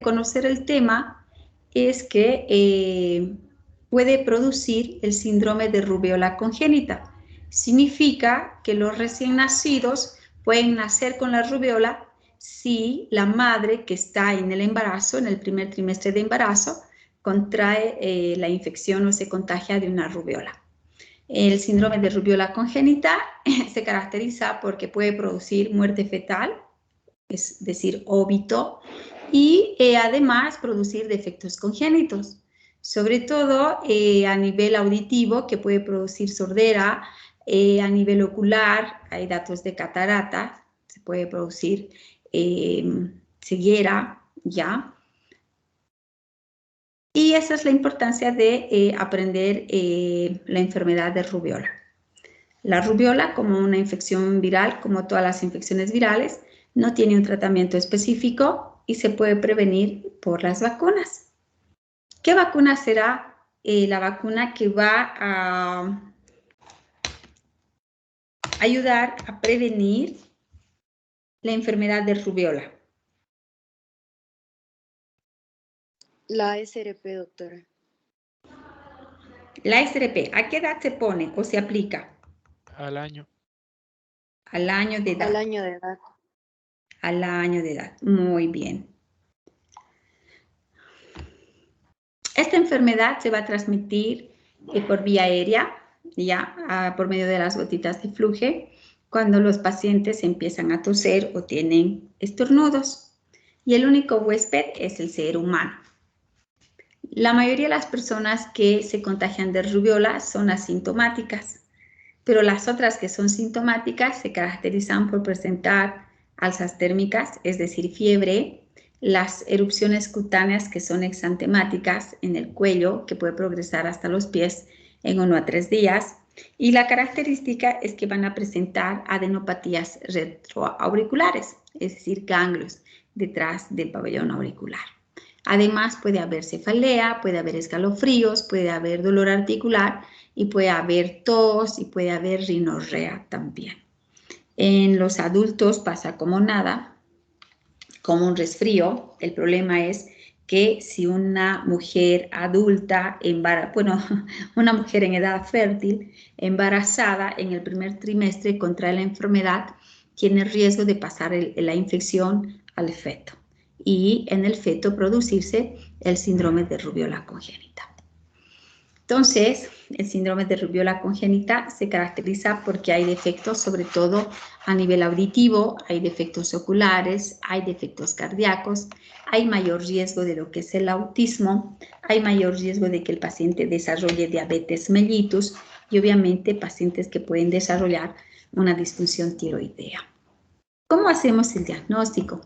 conocer el tema es que puede producir el síndrome de rubiola congénita. Significa que los recién nacidos pueden nacer con la rubiola si la madre que está en el embarazo, en el primer trimestre de embarazo, contrae la infección o se contagia de una rubiola. El síndrome de rubiola congénita se caracteriza porque puede producir muerte fetal, es decir, óbito, y además producir defectos congénitos, sobre todo a nivel auditivo, que puede producir sordera, a nivel ocular, hay datos de catarata, se puede producir ceguera, ¿ya? Y esa es la importancia de aprender la enfermedad de rubiola. La rubiola, como una infección viral, como todas las infecciones virales, no tiene un tratamiento específico y se puede prevenir por las vacunas. ¿Qué vacuna será la vacuna que va a ayudar a prevenir la enfermedad de rubiola? La SRP, doctora. La SRP, ¿a qué edad se pone o se aplica? Al año. Al año de edad. Al año de edad. Al año de edad, muy bien. Esta enfermedad se va a transmitir por vía aérea, ya por medio de las gotitas de flujo, cuando los pacientes empiezan a toser o tienen estornudos. Y el único huésped es el ser humano. La mayoría de las personas que se contagian de rubiola son asintomáticas, pero las otras que son sintomáticas se caracterizan por presentar alzas térmicas, es decir, fiebre, las erupciones cutáneas que son exantemáticas en el cuello, que puede progresar hasta los pies en 1 a 3 días, y la característica es que van a presentar adenopatías retroauriculares, es decir, ganglios detrás del pabellón auricular. Además, puede haber cefalea, puede haber escalofríos, puede haber dolor articular y puede haber tos y puede haber rinorrea también. En los adultos pasa como nada, como un resfrío. El problema es que si una mujer adulta, una mujer en edad fértil, embarazada en el primer trimestre contrae la enfermedad, tiene riesgo de pasar la infección al feto y en el feto producirse el síndrome de rubiola congénita. Entonces, el síndrome de rubiola congénita se caracteriza porque hay defectos, sobre todo a nivel auditivo, hay defectos oculares, hay defectos cardíacos, hay mayor riesgo de lo que es el autismo, hay mayor riesgo de que el paciente desarrolle diabetes mellitus y obviamente pacientes que pueden desarrollar una disfunción tiroidea. ¿Cómo hacemos el diagnóstico?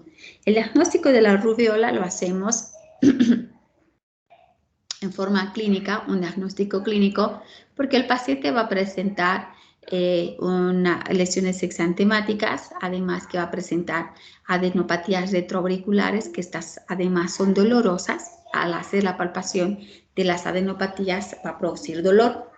El diagnóstico de la rubiola lo hacemos en forma clínica, un diagnóstico clínico, porque el paciente va a presentar lesiones exantemáticas, además que va a presentar adenopatías retroauriculares, que estas además son dolorosas. Al hacer la palpación de las adenopatías va a producir dolor.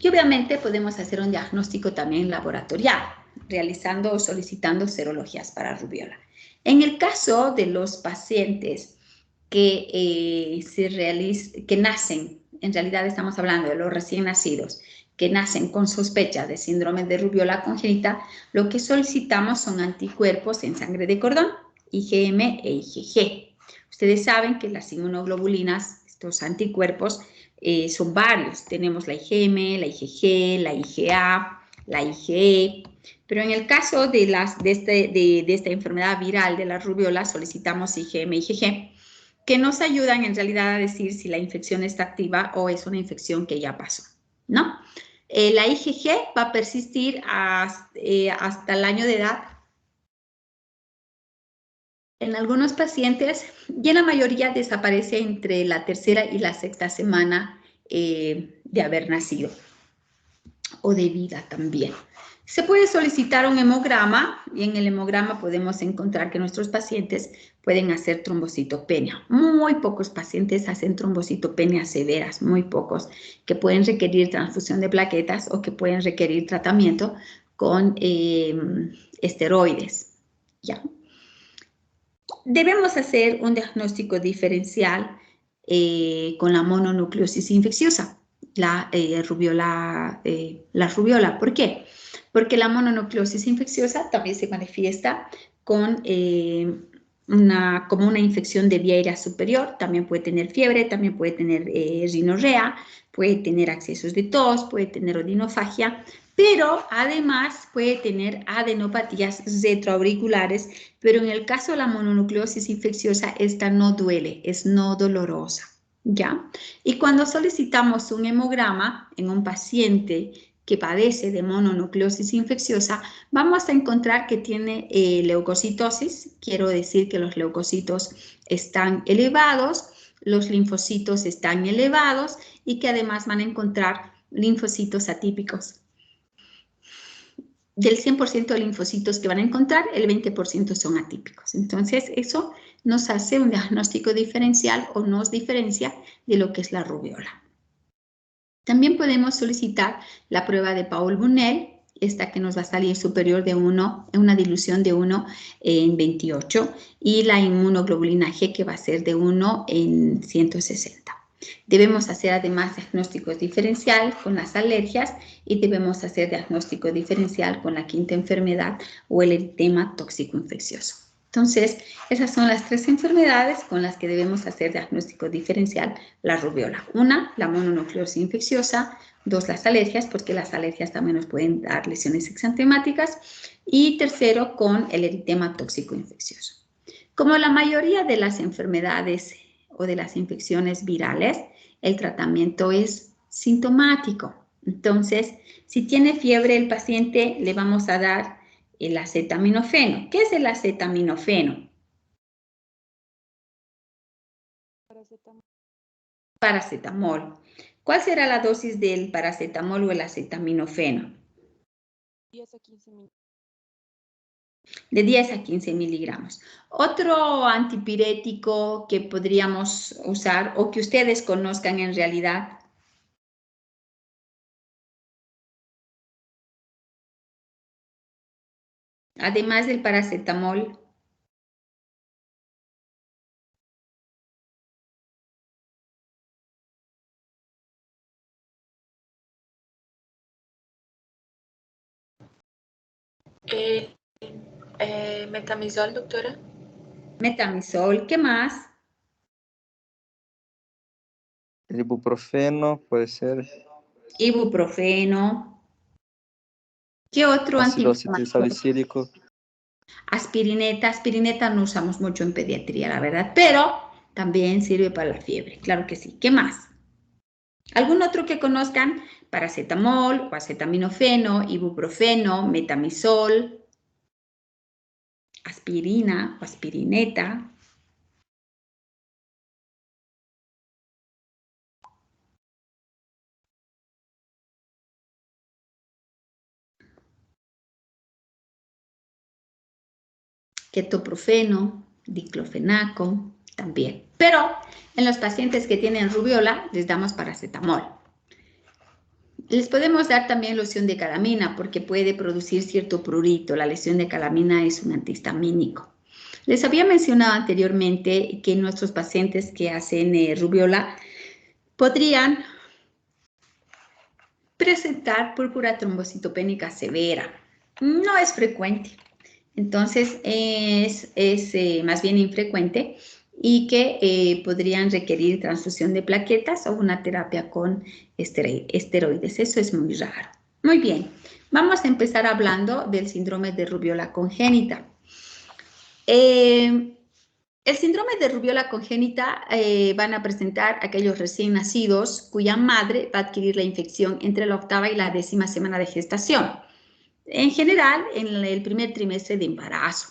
Y obviamente podemos hacer un diagnóstico también laboratorial, realizando o solicitando serologías para rubiola. En el caso de los pacientes que nacen, en realidad estamos hablando de los recién nacidos, que nacen con sospecha de síndrome de rubiola congénita, lo que solicitamos son anticuerpos en sangre de cordón, IgM e IgG. Ustedes saben que las inmunoglobulinas, estos anticuerpos, son varios. Tenemos la IgM, la IgG, la IgA, la IgE. Pero en el caso de esta enfermedad viral de la rubiola, solicitamos IgM e IgG, que nos ayudan en realidad a decir si la infección está activa o es una infección que ya pasó, ¿no? La IgG va a persistir hasta el año de edad en algunos pacientes y en la mayoría desaparece entre la tercera y la sexta semana de haber nacido o de vida también. Se puede solicitar un hemograma y en el hemograma podemos encontrar que nuestros pacientes pueden hacer trombocitopenia. Muy pocos pacientes hacen trombocitopenias severas, muy pocos, que pueden requerir transfusión de plaquetas o que pueden requerir tratamiento con esteroides, ¿ya? debemos hacer un diagnóstico diferencial con la mononucleosis infecciosa, la rubiola. ¿Por qué? Porque la mononucleosis infecciosa también se manifiesta con como una infección de vía aérea superior, también puede tener fiebre, también puede tener rinorrea, puede tener accesos de tos, puede tener odinofagia, pero además puede tener adenopatías retroauriculares, pero en el caso de la mononucleosis infecciosa, esta no duele, es no dolorosa, ¿ya? Y cuando solicitamos un hemograma en un paciente que padece de mononucleosis infecciosa, vamos a encontrar que tiene leucocitosis, quiero decir que los leucocitos están elevados, los linfocitos están elevados y que además van a encontrar linfocitos atípicos. Del 100% de linfocitos que van a encontrar, el 20% son atípicos. Entonces, eso nos hace un diagnóstico diferencial o nos diferencia de lo que es la rubiola. También podemos solicitar la prueba de Paul-Bunel, esta que nos va a salir superior de 1, en una dilución de 1 en 28, y la inmunoglobulina G, que va a ser de 1 en 160. Debemos hacer además diagnóstico diferencial con las alergias y debemos hacer diagnóstico diferencial con la quinta enfermedad o el eritema tóxico infeccioso. Entonces, esas son las 3 enfermedades con las que debemos hacer diagnóstico diferencial la rubiola. 1, la mononucleosis infecciosa. 2, las alergias, porque las alergias también nos pueden dar lesiones exantemáticas. Y 3, con el eritema tóxico infeccioso. Como la mayoría de las enfermedades o de las infecciones virales, el tratamiento es sintomático. Entonces, si tiene fiebre el paciente, le vamos a dar el acetaminofeno. ¿Qué es el acetaminofeno? Paracetamol. ¿Cuál será la dosis del paracetamol o el acetaminofeno? 10 a 15 minutos. De 10 a 15 miligramos. Otro antipirético que podríamos usar o que ustedes conozcan en realidad. Además del paracetamol. Metamizol, doctora. Metamizol, ¿qué más? El ibuprofeno puede ser. Ibuprofeno. ¿Qué otro Ácido antiinflamatorio? acetilsalicílico. Aspirineta no usamos mucho en pediatría, la verdad, pero también sirve para la fiebre, claro que sí. ¿Qué más? ¿Algún otro que conozcan? Paracetamol o acetaminofeno, ibuprofeno, metamizol, aspirina o aspirineta. Ketoprofeno, diclofenaco, también. Pero en los pacientes que tienen rubiola les damos paracetamol. Les podemos dar también loción de calamina porque puede producir cierto prurito. La loción de calamina es un antihistamínico. Les había mencionado anteriormente que nuestros pacientes que hacen rubiola podrían presentar púrpura trombocitopénica severa. No es frecuente. Entonces, es más bien infrecuente y que podrían requerir transfusión de plaquetas o una terapia con esteroides. Eso es muy raro. Muy bien, vamos a empezar hablando del síndrome de rubiola congénita. El síndrome de rubiola congénita van a presentar aquellos recién nacidos cuya madre va a adquirir la infección entre la 8ª y la 10ª semana de gestación. En general, en el primer trimestre de embarazo.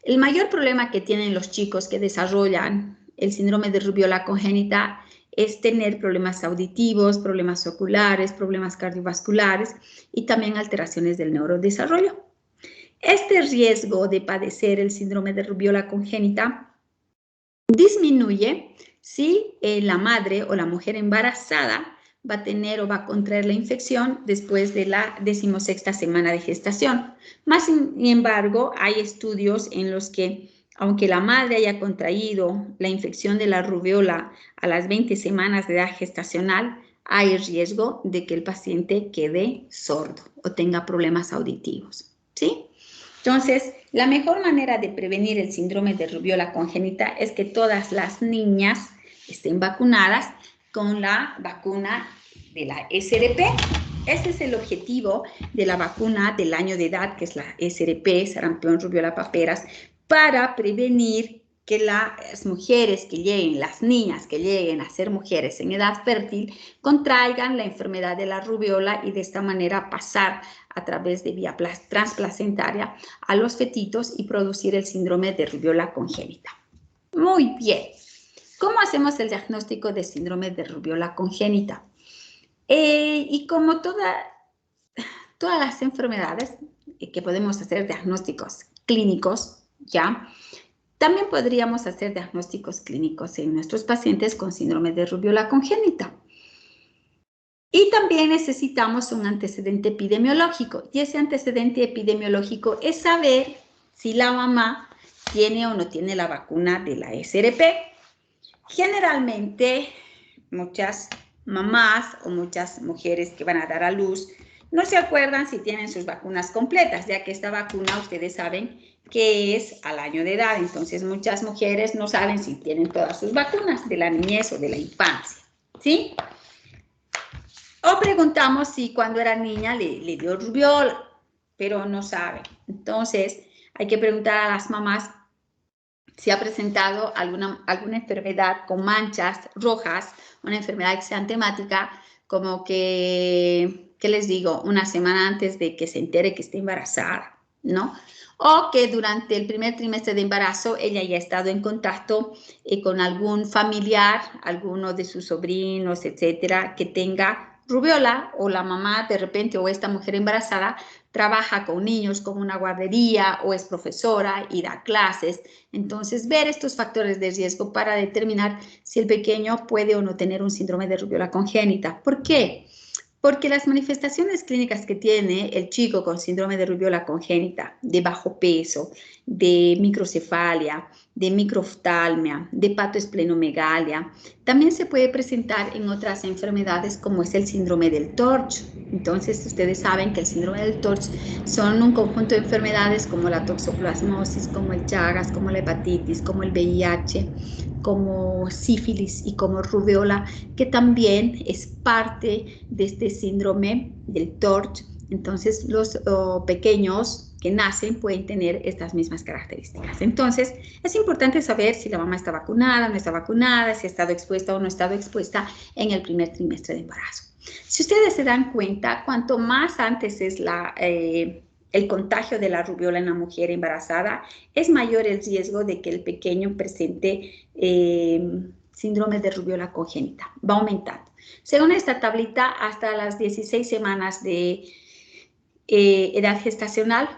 El mayor problema que tienen los chicos que desarrollan el síndrome de rubiola congénita es tener problemas auditivos, problemas oculares, problemas cardiovasculares y también alteraciones del neurodesarrollo. Este riesgo de padecer el síndrome de rubiola congénita disminuye si la madre o la mujer embarazada va a tener o va a contraer la infección después de la 16ª semana de gestación. Más sin embargo, hay estudios en los que aunque la madre haya contraído la infección de la rubiola a las 20 semanas de edad gestacional, hay riesgo de que el paciente quede sordo o tenga problemas auditivos, ¿sí? Entonces, la mejor manera de prevenir el síndrome de rubiola congénita es que todas las niñas estén vacunadas con la vacuna de la SRP. Ese es el objetivo de la vacuna del año de edad, que es la SRP, sarampión, rubiola, paperas, para prevenir que las mujeres que lleguen, las niñas que lleguen a ser mujeres en edad fértil, contraigan la enfermedad de la rubiola y de esta manera pasar a través de vía transplacentaria a los fetitos y producir el síndrome de rubiola congénita. Muy bien. ¿Cómo hacemos el diagnóstico de síndrome de rubiola congénita? Y como todas las enfermedades que podemos hacer diagnósticos clínicos, ¿ya? También podríamos hacer diagnósticos clínicos en nuestros pacientes con síndrome de rubiola congénita. Y también necesitamos un antecedente epidemiológico. Y ese antecedente epidemiológico es saber si la mamá tiene o no tiene la vacuna de la SRP. Generalmente, muchas mamás o muchas mujeres que van a dar a luz no se acuerdan si tienen sus vacunas completas, ya que esta vacuna ustedes saben que es al año de edad. Entonces, muchas mujeres no saben si tienen todas sus vacunas de la niñez o de la infancia, ¿sí? O preguntamos si cuando era niña le dio rubiola, pero no saben. Entonces, hay que preguntar a las mamás si ha presentado alguna enfermedad con manchas rojas, una enfermedad que sea antemática, como que, ¿qué les digo? Una semana antes de que se entere que está embarazada, ¿no? O que durante el primer trimestre de embarazo ella ya ha estado en contacto con algún familiar, alguno de sus sobrinos, etcétera, que tenga rubiola, o la mamá de repente o esta mujer embarazada trabaja con niños como una guardería o es profesora y da clases. Entonces, ver estos factores de riesgo para determinar si el pequeño puede o no tener un síndrome de rubiola congénita. ¿Por qué? Porque las manifestaciones clínicas que tiene el chico con síndrome de rubiola congénita, de bajo peso, de microcefalia, de microftalmia, de hepatoesplenomegalia, también se puede presentar en otras enfermedades como es el síndrome del TORCH. Entonces, ustedes saben que el síndrome del TORCH son un conjunto de enfermedades como la toxoplasmosis, como el Chagas, como la hepatitis, como el VIH, como sífilis y como rubiola, que también es parte de este síndrome del TORCH. Entonces, los pequeños que nacen pueden tener estas mismas características. Entonces, es importante saber si la mamá está vacunada, no está vacunada, si ha estado expuesta o no ha estado expuesta en el primer trimestre de embarazo. Si ustedes se dan cuenta, cuanto más antes es el contagio de la rubiola en la mujer embarazada, es mayor el riesgo de que el pequeño presente síndrome de rubiola congénita. Va aumentando. Según esta tablita, hasta las 16 semanas de edad gestacional,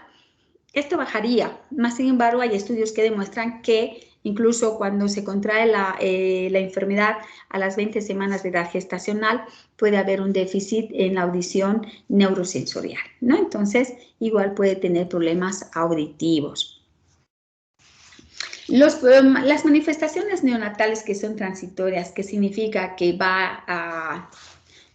esto bajaría. Más sin embargo, hay estudios que demuestran que incluso cuando se contrae la enfermedad a las 20 semanas de edad gestacional, puede haber un déficit en la audición neurosensorial, ¿no? Entonces, igual puede tener problemas auditivos. Las manifestaciones neonatales que son transitorias, que significa que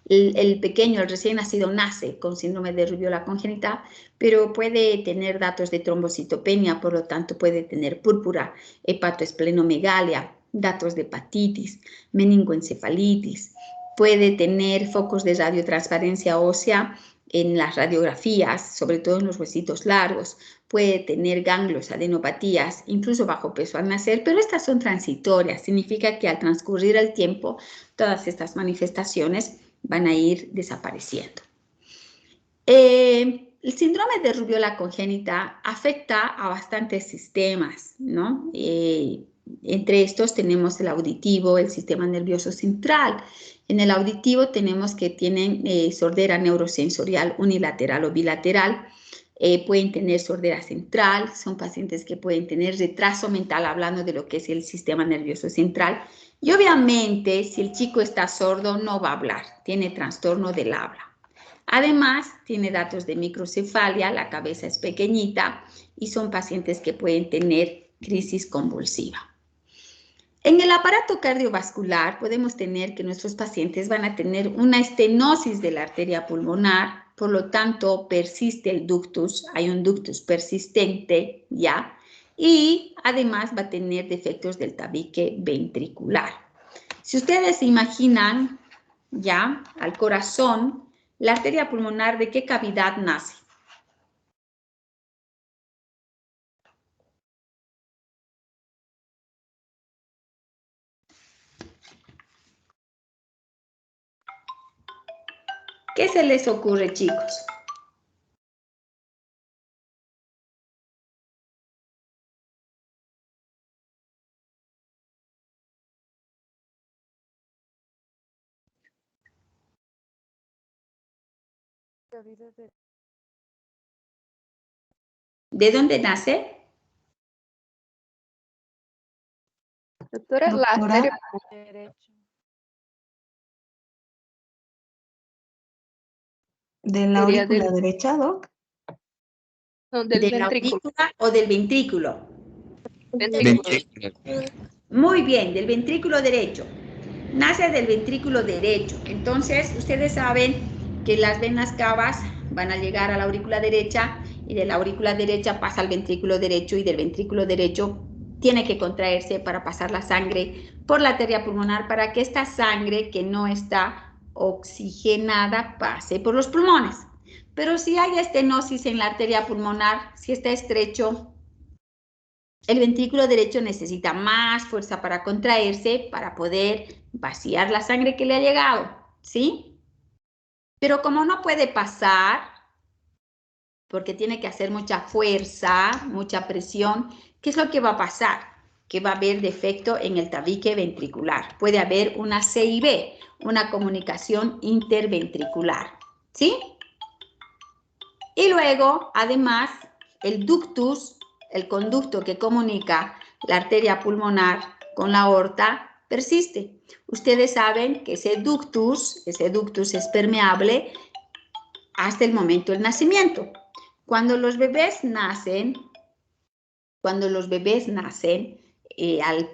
el pequeño, el recién nacido, nace con síndrome de rubiola congénita, pero puede tener datos de trombocitopenia, por lo tanto puede tener púrpura, hepatoesplenomegalia, datos de hepatitis, meningoencefalitis, puede tener focos de radiotransparencia ósea en las radiografías, sobre todo en los huesitos largos, puede tener ganglios, adenopatías, incluso bajo peso al nacer, pero estas son transitorias, significa que al transcurrir el tiempo todas estas manifestaciones van a ir desapareciendo. El síndrome de rubiola congénita afecta a bastantes sistemas, ¿no? Entre estos tenemos el auditivo, el sistema nervioso central. En el auditivo tenemos que tienen sordera neurosensorial unilateral o bilateral. Pueden tener sordera central, son pacientes que pueden tener retraso mental, hablando de lo que es el sistema nervioso central. Y obviamente, si el chico está sordo, no va a hablar, tiene trastorno del habla. Además, tiene datos de microcefalia, la cabeza es pequeñita y son pacientes que pueden tener crisis convulsiva. En el aparato cardiovascular podemos tener que nuestros pacientes van a tener una estenosis de la arteria pulmonar, por lo tanto persiste el ductus, hay un ductus persistente, ¿ya? Y además va a tener defectos del tabique ventricular. Si ustedes se imaginan, ya, al corazón, la arteria pulmonar, ¿de qué cavidad nace? ¿Qué se les ocurre, chicos? ¿De dónde nace? Doctora, la arteria derecha. ¿De la Sería aurícula del- derecha, Doc? No, del ¿De la ventrículo. aurícula o del ventrículo? Ventrículo. Muy bien, del ventrículo derecho. Nace del ventrículo derecho. Entonces, ustedes saben que las venas cavas van a llegar a la aurícula derecha y de la aurícula derecha pasa al ventrículo derecho y del ventrículo derecho tiene que contraerse para pasar la sangre por la arteria pulmonar para que esta sangre que no está oxigenada pase por los pulmones. Pero si hay estenosis en la arteria pulmonar, si está estrecho, el ventrículo derecho necesita más fuerza para contraerse para poder vaciar la sangre que le ha llegado, ¿sí? Pero como no puede pasar, porque tiene que hacer mucha fuerza, mucha presión, ¿qué es lo que va a pasar? Que va a haber defecto en el tabique ventricular. Puede haber una CIV, una comunicación interventricular, ¿sí? Y luego, además, el ductus, el conducto que comunica la arteria pulmonar con la aorta, persiste. Ustedes saben que ese ductus es permeable hasta el momento del nacimiento. Cuando los bebés nacen, al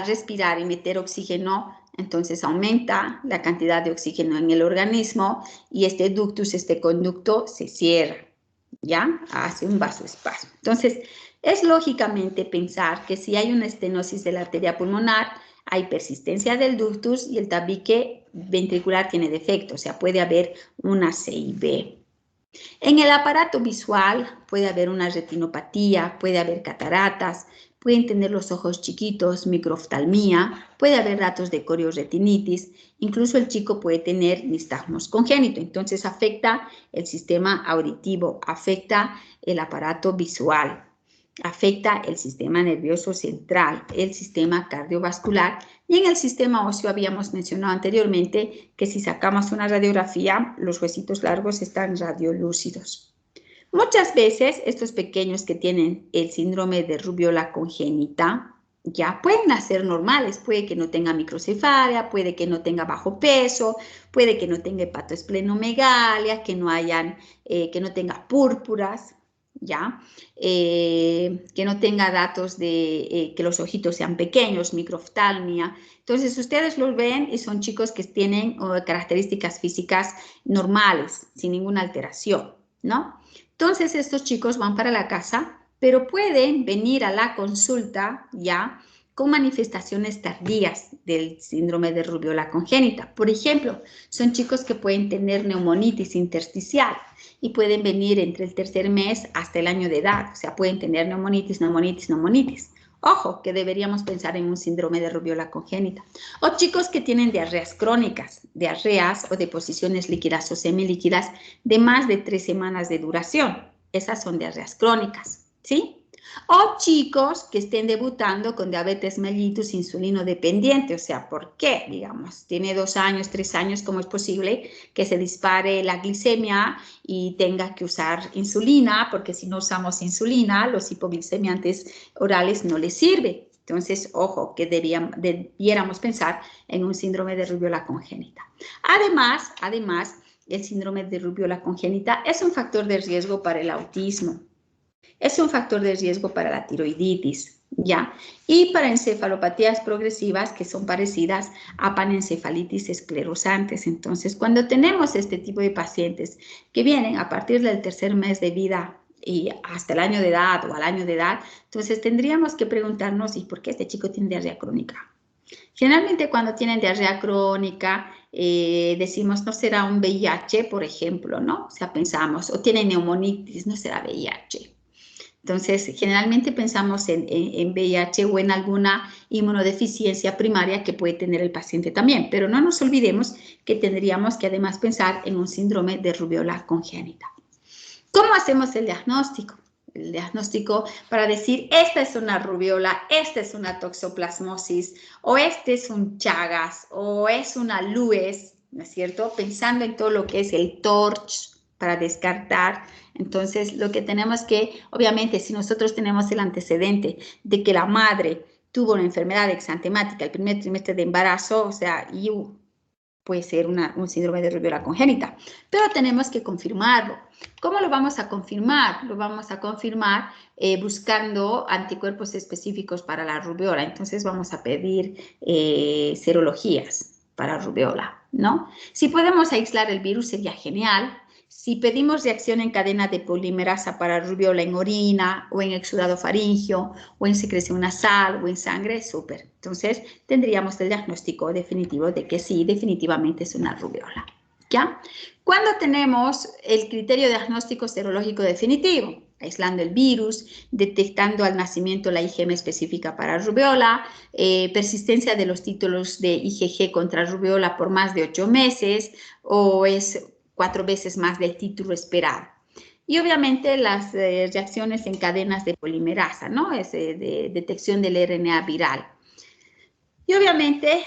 respirar y meter oxígeno, entonces aumenta la cantidad de oxígeno en el organismo y este ductus, este conducto, se cierra, ¿ya? Hace un vasoespasmo. Entonces, es lógicamente pensar que si hay una estenosis de la arteria pulmonar, hay persistencia del ductus y el tabique ventricular tiene defecto, o sea, puede haber una CIV. En el aparato visual puede haber una retinopatía, puede haber cataratas, pueden tener los ojos chiquitos, microftalmía, puede haber datos de corioretinitis, incluso el chico puede tener nistagmus congénito, entonces afecta el sistema auditivo, afecta el aparato visual, afecta el sistema nervioso central, el sistema cardiovascular y en el sistema óseo habíamos mencionado anteriormente que si sacamos una radiografía, los huesitos largos están radiolúcidos. Muchas veces estos pequeños que tienen el síndrome de rubiola congénita ya pueden nacer normales, puede que no tenga microcefalia, puede que no tenga bajo peso, puede que no tenga hepatoesplenomegalia, que no tenga púrpuras, ¿ya? Que no tenga datos de que los ojitos sean pequeños, microftalmia. Entonces, ustedes los ven y son chicos que tienen características físicas normales, sin ninguna alteración, ¿no? Entonces, estos chicos van para la casa, pero pueden venir a la consulta ya con manifestaciones tardías del síndrome de rubiola congénita. Por ejemplo, son chicos que pueden tener neumonitis intersticial y pueden venir entre el tercer mes hasta el año de edad. O sea, pueden tener neumonitis. Ojo, que deberíamos pensar en un síndrome de rubiola congénita. O chicos que tienen diarreas crónicas, diarreas o deposiciones líquidas o semilíquidas de más de 3 semanas de duración. Esas son diarreas crónicas, ¿sí? O chicos que estén debutando con diabetes mellitus insulino dependiente, o sea, ¿por qué? Digamos, tiene 2 años, 3 años, ¿cómo es posible que se dispare la glicemia y tenga que usar insulina? Porque si no usamos insulina, los hipoglicemiantes orales no les sirve. Entonces, ojo, que debiéramos pensar en un síndrome de rubiola congénita. Además, el síndrome de rubiola congénita es un factor de riesgo para el autismo. Es un factor de riesgo para la tiroiditis, ¿Ya? Y para encefalopatías progresivas que son parecidas a panencefalitis esclerosantes. Entonces, cuando tenemos este tipo de pacientes que vienen a partir del tercer mes de vida y hasta el año de edad o al año de edad, entonces tendríamos que preguntarnos, ¿y por qué este chico tiene diarrea crónica? Generalmente cuando tienen diarrea crónica, decimos, no será un VIH, por ejemplo, ¿no? O sea, pensamos, o tiene neumonitis, no será VIH. Entonces, generalmente pensamos en VIH o en alguna inmunodeficiencia primaria que puede tener el paciente también, pero no nos olvidemos que tendríamos que además pensar en un síndrome de rubiola congénita. ¿Cómo hacemos el diagnóstico? El diagnóstico para decir, esta es una rubiola, esta es una toxoplasmosis, o este es un Chagas, o es una Lues, ¿no es cierto? Pensando en todo lo que es el TORCH para descartar. Entonces, lo que tenemos que, obviamente, si nosotros tenemos el antecedente de que la madre tuvo una enfermedad exantemática el primer trimestre de embarazo, o sea, puede ser un síndrome de rubiola congénita, pero tenemos que confirmarlo. ¿Cómo lo vamos a confirmar? Lo vamos a confirmar buscando anticuerpos específicos para la rubiola. Entonces vamos a pedir serologías para rubiola, ¿no? Si podemos aislar el virus sería genial. Si pedimos reacción en cadena de polimerasa para rubiola en orina o en exudado faríngeo o en secreción nasal o en sangre, súper. Entonces tendríamos el diagnóstico definitivo de que sí, definitivamente es una rubiola. ¿Ya? Cuando tenemos el criterio diagnóstico serológico definitivo, aislando el virus, detectando al nacimiento la IgM específica para rubiola, persistencia de los títulos de IgG contra rubiola por más de 8 meses o es 4 veces más del título esperado. Y obviamente las reacciones en cadenas de polimerasa, ¿no? Es de detección del RNA viral. Y obviamente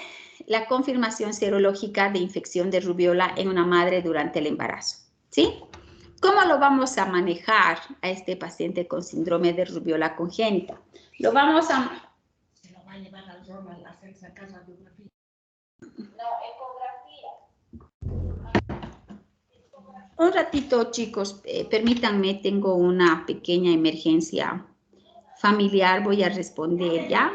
la confirmación serológica de infección de rubiola en una madre durante el embarazo, ¿sí? ¿Cómo lo vamos a manejar a este paciente con síndrome de rubiola congénita? Lo vamos a... Se lo va a llevar al Roma a hacerse acá la biografía. No, ecografía. Un ratito, chicos, permítanme, tengo una pequeña emergencia familiar, voy a responder, ¿ya?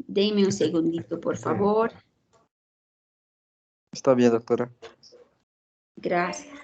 Denme un segundito, por favor. Está bien, doctora. Gracias.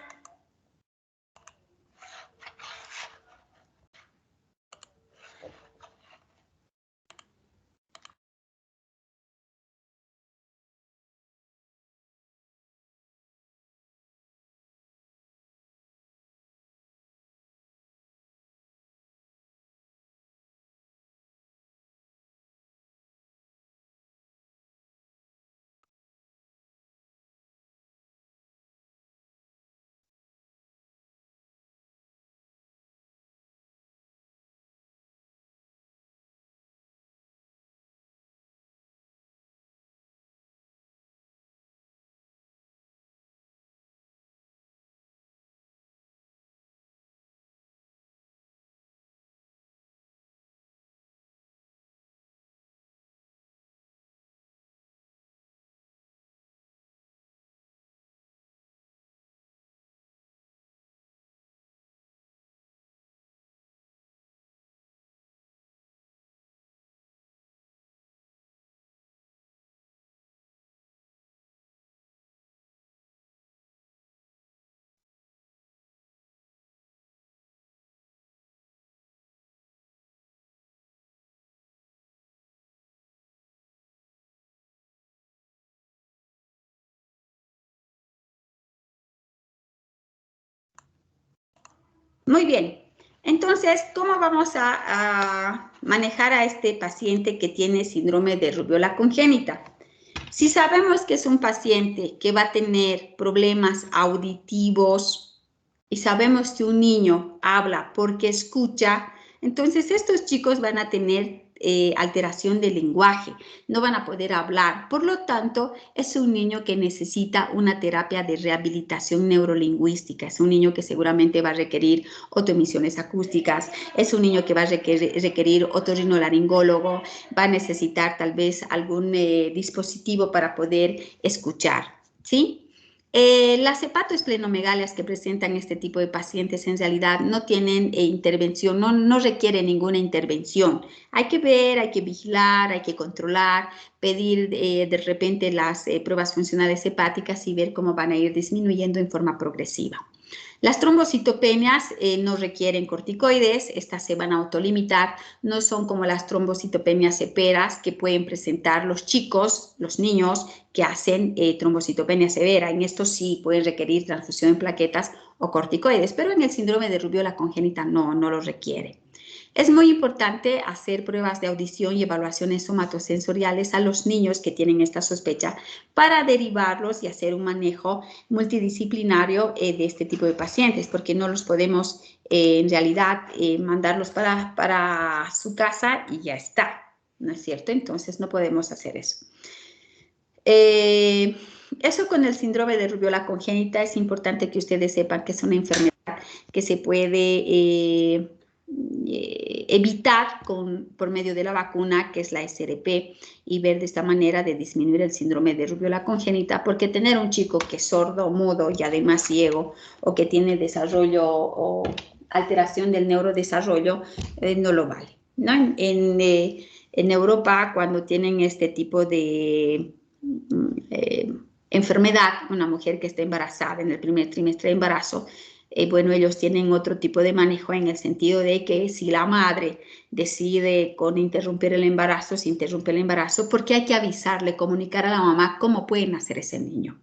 Muy bien. Entonces, ¿cómo vamos a manejar a este paciente que tiene síndrome de rubiola congénita? Si sabemos que es un paciente que va a tener problemas auditivos y sabemos que un niño habla porque escucha, entonces estos chicos van a tener alteración del lenguaje, no van a poder hablar. Por lo tanto, es un niño que necesita una terapia de rehabilitación neurolingüística. Es un niño que seguramente va a requerir otoemisiones acústicas, es un niño que va a requerir otorrinolaringólogo, va a necesitar tal vez algún dispositivo para poder escuchar, ¿sí? Las hepatoesplenomegalia que presentan este tipo de pacientes en realidad no tienen intervención, no requieren ninguna intervención. Hay que ver, hay que vigilar, hay que controlar, pedir de repente las pruebas funcionales hepáticas y ver cómo van a ir disminuyendo en forma progresiva. Las trombocitopenias no requieren corticoides, estas se van a autolimitar, no son como las trombocitopenias severas que pueden presentar los chicos, los niños que hacen trombocitopenia severa. En esto sí pueden requerir transfusión de plaquetas o corticoides, pero en el síndrome de rubiola congénita no lo requiere. Es muy importante hacer pruebas de audición y evaluaciones somatosensoriales a los niños que tienen esta sospecha para derivarlos y hacer un manejo multidisciplinario de este tipo de pacientes, porque no los podemos en realidad mandarlos para su casa y ya está, ¿no es cierto? Entonces no podemos hacer eso. Eso con el síndrome de rubiola congénita es importante que ustedes sepan que es una enfermedad que se puede evitar por medio de la vacuna, que es la SRP, y ver de esta manera de disminuir el síndrome de rubiola congénita, porque tener un chico que es sordo, mudo y además ciego, o que tiene desarrollo o alteración del neurodesarrollo, no lo vale, ¿no? En Europa, cuando tienen este tipo de enfermedad, una mujer que está embarazada en el primer trimestre de embarazo, bueno, ellos tienen otro tipo de manejo en el sentido de que si la madre decide con interrumpir el embarazo, se interrumpe el embarazo, porque hay que avisarle, comunicar a la mamá cómo puede nacer ese niño.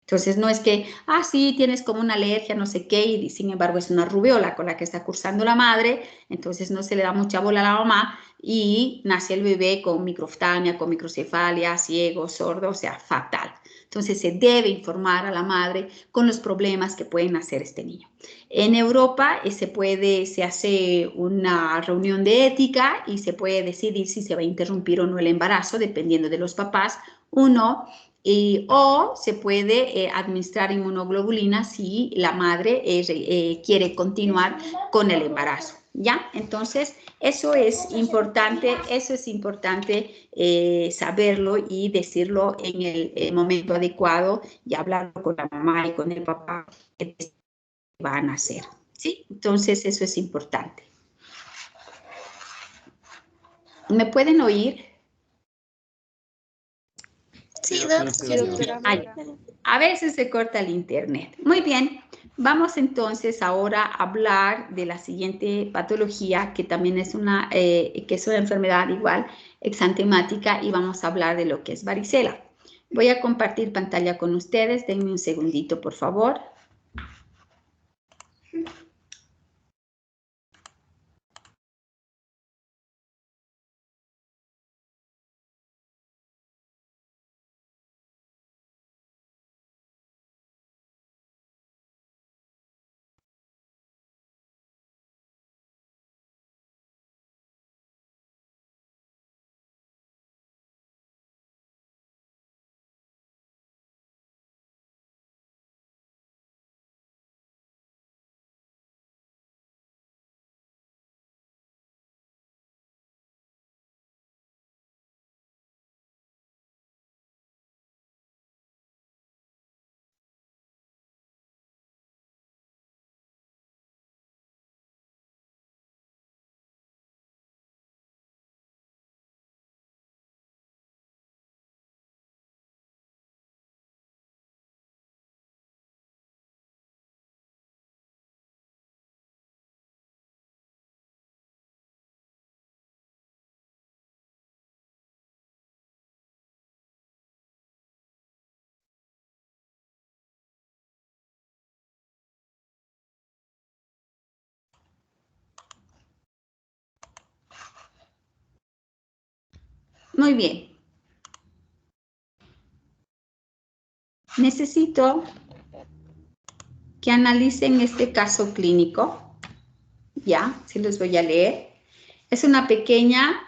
Entonces, no es que, sí, tienes como una alergia, no sé qué, y sin embargo es una rubiola con la que está cursando la madre, entonces no se le da mucha bola a la mamá y nace el bebé con microftamia, con microcefalia, ciego, sordo, o sea, fatal. Entonces, se debe informar a la madre con los problemas que pueden hacer este niño. En Europa se hace una reunión de ética y se puede decidir si se va a interrumpir o no el embarazo, dependiendo de los papás, o se puede administrar inmunoglobulina si la madre quiere continuar con el embarazo, ¿ya? Entonces, eso es importante saberlo y decirlo en el momento adecuado y hablarlo con la mamá y con el papá que van a hacer, ¿sí? Entonces, eso es importante. ¿Me pueden oír? Sí, doctora. A veces se corta el internet. Muy bien, vamos entonces ahora a hablar de la siguiente patología, que también es una enfermedad igual exantemática, y vamos a hablar de lo que es varicela. Voy a compartir pantalla con ustedes. Denme un segundito, por favor. Muy bien. Necesito que analicen este caso clínico. Ya, sí los voy a leer. Es una pequeña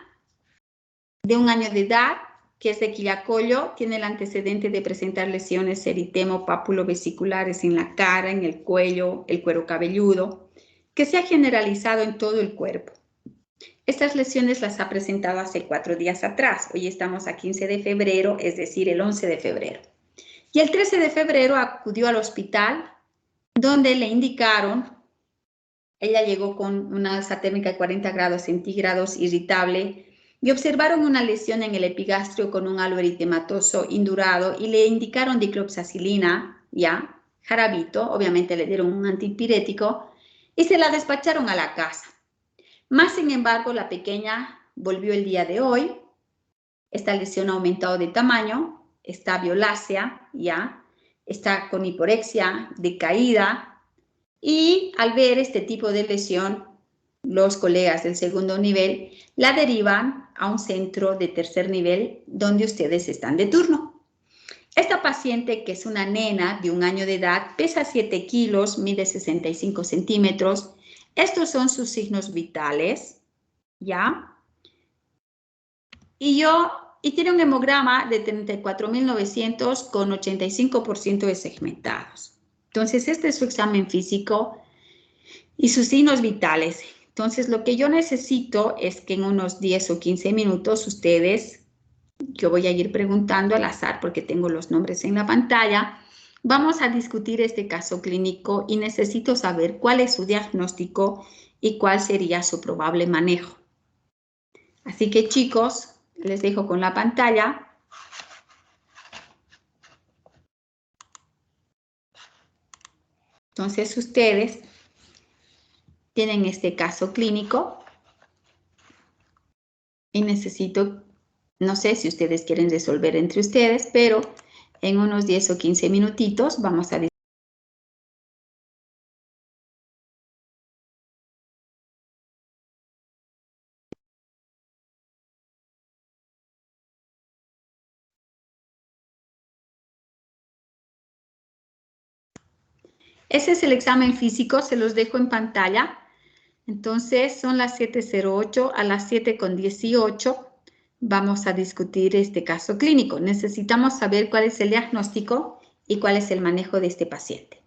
de 1 año de edad, que es de Quillacollo, tiene el antecedente de presentar lesiones eritemo-papulovesiculares en la cara, en el cuello, el cuero cabelludo, que se ha generalizado en todo el cuerpo. Estas lesiones las ha presentado hace 4 días atrás. Hoy estamos a 15 de febrero, es decir, el 11 de febrero. Y el 13 de febrero acudió al hospital donde le indicaron, ella llegó con una alza térmica de 40 grados centígrados, irritable, y observaron una lesión en el epigastrio con un halo eritematoso indurado y le indicaron dicloxacilina, ya, jarabito, obviamente le dieron un antipirético y se la despacharon a la casa. Más sin embargo, la pequeña volvió el día de hoy, esta lesión ha aumentado de tamaño, está violácea, ya, está con hiporexia, decaída, y al ver este tipo de lesión, los colegas del segundo nivel la derivan a un centro de tercer nivel donde ustedes están de turno. Esta paciente, que es una nena de 1 año de edad, pesa 7 kilos, mide 65 centímetros. Estos son sus signos vitales, ¿ya? Y tiene un hemograma de 34.900 con 85% de segmentados. Entonces, este es su examen físico y sus signos vitales. Entonces, lo que yo necesito es que en unos 10 o 15 minutos ustedes, yo voy a ir preguntando al azar porque tengo los nombres en la pantalla, vamos a discutir este caso clínico y necesito saber cuál es su diagnóstico y cuál sería su probable manejo. Así que, chicos, les dejo con la pantalla. Entonces, ustedes tienen este caso clínico y necesito, no sé si ustedes quieren resolver entre ustedes, pero en unos 10 o 15 minutitos vamos a Ese es el examen físico, se los dejo en pantalla. Entonces, son las 7:08, a las 7:18 vamos a discutir este caso clínico. Necesitamos saber cuál es el diagnóstico y cuál es el manejo de este paciente.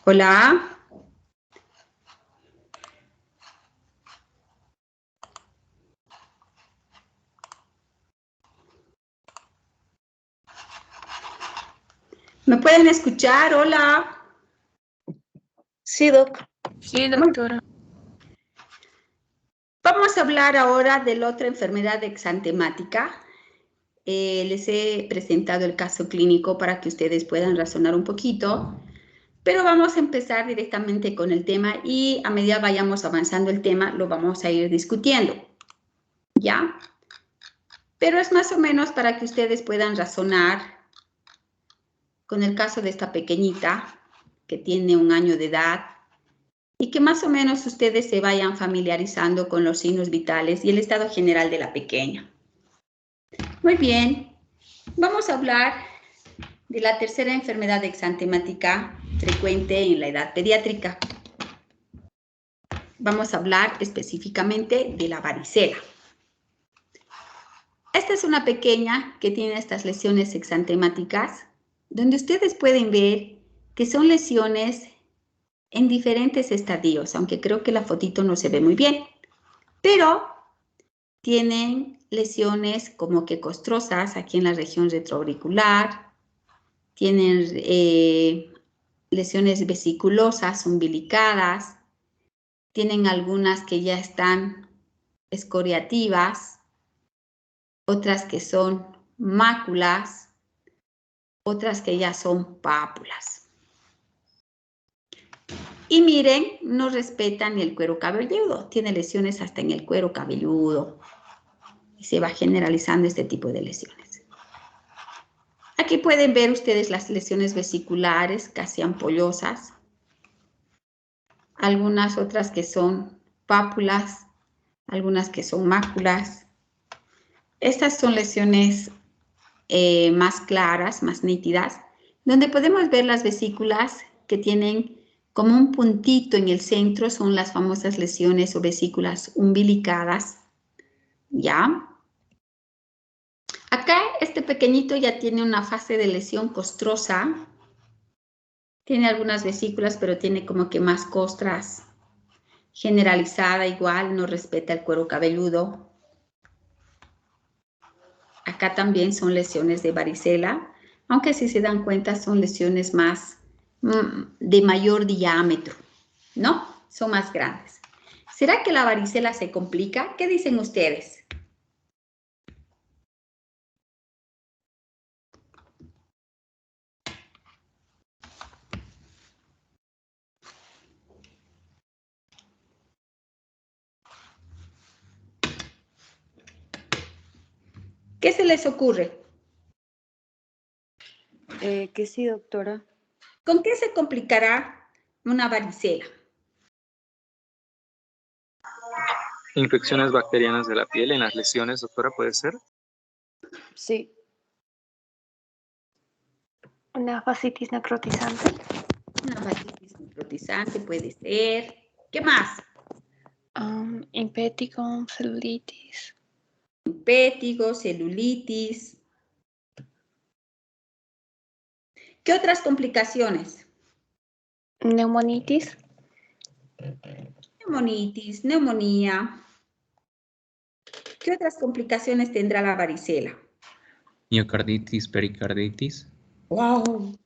Hola. ¿Me pueden escuchar? Hola. Sí, doc. Sí, doctora. Vamos a hablar ahora de la otra enfermedad exantemática. Les he presentado el caso clínico para que ustedes puedan razonar un poquito, pero vamos a empezar directamente con el tema y a medida vayamos avanzando el tema lo vamos a ir discutiendo, ¿ya? Pero es más o menos para que ustedes puedan razonar con el caso de esta pequeñita que tiene 1 año de edad y que más o menos ustedes se vayan familiarizando con los signos vitales y el estado general de la pequeña. Muy bien, vamos a hablar de la tercera enfermedad exantemática frecuente en la edad pediátrica. Vamos a hablar específicamente de la varicela. Esta es una pequeña que tiene estas lesiones exantemáticas, donde ustedes pueden ver que son lesiones en diferentes estadios, aunque creo que la fotito no se ve muy bien, pero tienen lesiones como que costrosas aquí en la región retroauricular, tienen lesiones vesiculosas, umbilicadas, tienen algunas que ya están escoriativas, otras que son máculas, otras que ya son pápulas. Y miren, no respetan ni el cuero cabelludo, tiene lesiones hasta en el cuero cabelludo y se va generalizando este tipo de lesiones. Aquí pueden ver ustedes las lesiones vesiculares, casi ampollosas, algunas otras que son pápulas, algunas que son máculas. Estas son lesiones más claras, más nítidas, donde podemos ver las vesículas que tienen como un puntito en el centro, son las famosas lesiones o vesículas umbilicadas, ¿ya? Acá este pequeñito ya tiene una fase de lesión costrosa, tiene algunas vesículas, pero tiene como que más costras, generalizada igual, no respeta el cuero cabelludo. Acá también son lesiones de varicela, aunque si se dan cuenta son lesiones más de mayor diámetro, ¿no? Son más grandes. ¿Será que la varicela se complica? ¿Qué dicen ustedes? ¿Qué se les ocurre? Que sí, doctora. ¿Con qué se complicará una varicela? Infecciones bacterianas de la piel en las lesiones, doctora, ¿puede ser? Sí. Una fascitis necrotizante. Una fascitis necrotizante puede ser. ¿Qué más? Impétigo, celulitis. Impétigo, celulitis. ¿Qué otras complicaciones? Neumonitis. Neumonitis, neumonía. ¿Qué otras complicaciones tendrá la varicela? Miocarditis, pericarditis. ¡Wow!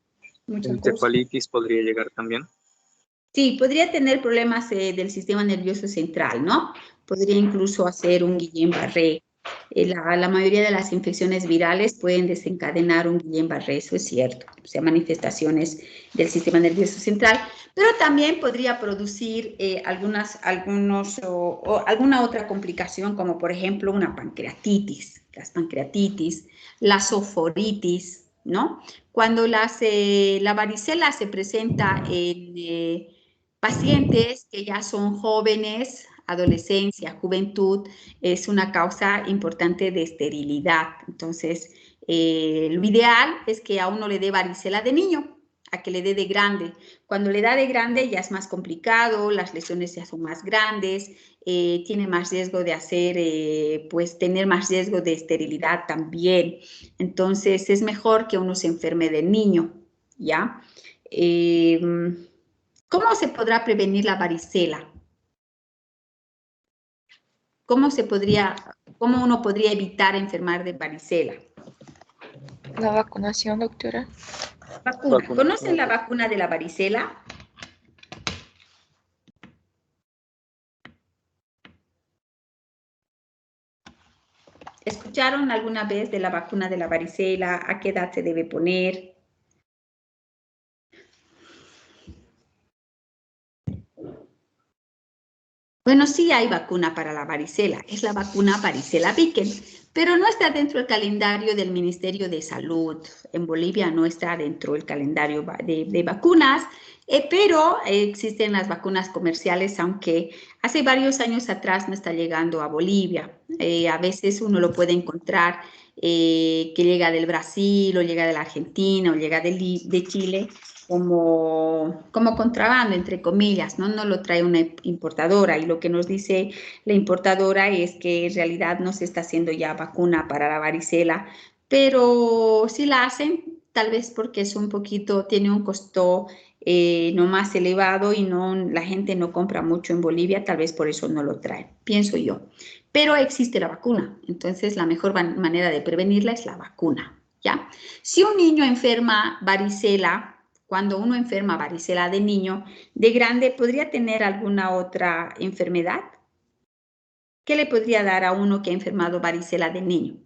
Muchas cosas. Encefalitis podría llegar también. Sí, podría tener problemas del sistema nervioso central, ¿no? Podría incluso hacer un Guillain-Barré. La mayoría de las infecciones virales pueden desencadenar un Guillain-Barré, eso es cierto, o sea, manifestaciones del sistema nervioso central, pero también podría producir alguna otra complicación, como por ejemplo una pancreatitis, las pancreatitis, la soforitis, ¿no? Cuando la varicela se presenta en pacientes que ya son jóvenes, adolescencia, juventud, es una causa importante de esterilidad. Entonces, lo ideal es que a uno le dé varicela de niño, a que le dé de grande. Cuando le da de grande ya es más complicado, las lesiones ya son más grandes, tiene más riesgo de tener más riesgo de esterilidad también. Entonces, es mejor que uno se enferme de niño, ¿ya? ¿Cómo se podrá prevenir la varicela? ¿Cómo uno podría evitar enfermar de varicela? La vacunación, doctora. Vacuna. ¿Conocen la vacuna de la varicela? ¿Escucharon alguna vez de la vacuna de la varicela? ¿A qué edad se debe poner? Bueno, sí hay vacuna para la varicela, es la vacuna varicela Viken, pero no está dentro del calendario del Ministerio de Salud. En Bolivia no está dentro del calendario de vacunas, pero existen las vacunas comerciales, aunque hace varios años atrás no está llegando a Bolivia. A veces uno lo puede encontrar que llega del Brasil o llega de la Argentina o llega de Chile, como contrabando, entre comillas, ¿no? No lo trae una importadora, y lo que nos dice la importadora es que en realidad no se está haciendo ya vacuna para la varicela, pero sí la hacen, tal vez porque es tiene un costo no más elevado y la gente no compra mucho en Bolivia, tal vez por eso no lo traen, pienso yo. Pero existe la vacuna, entonces la mejor manera de prevenirla es la vacuna, ¿ya? Si un niño enferma varicela, cuando uno enferma varicela de niño, de grande, ¿podría tener alguna otra enfermedad? ¿Qué le podría dar a uno que ha enfermado varicela de niño?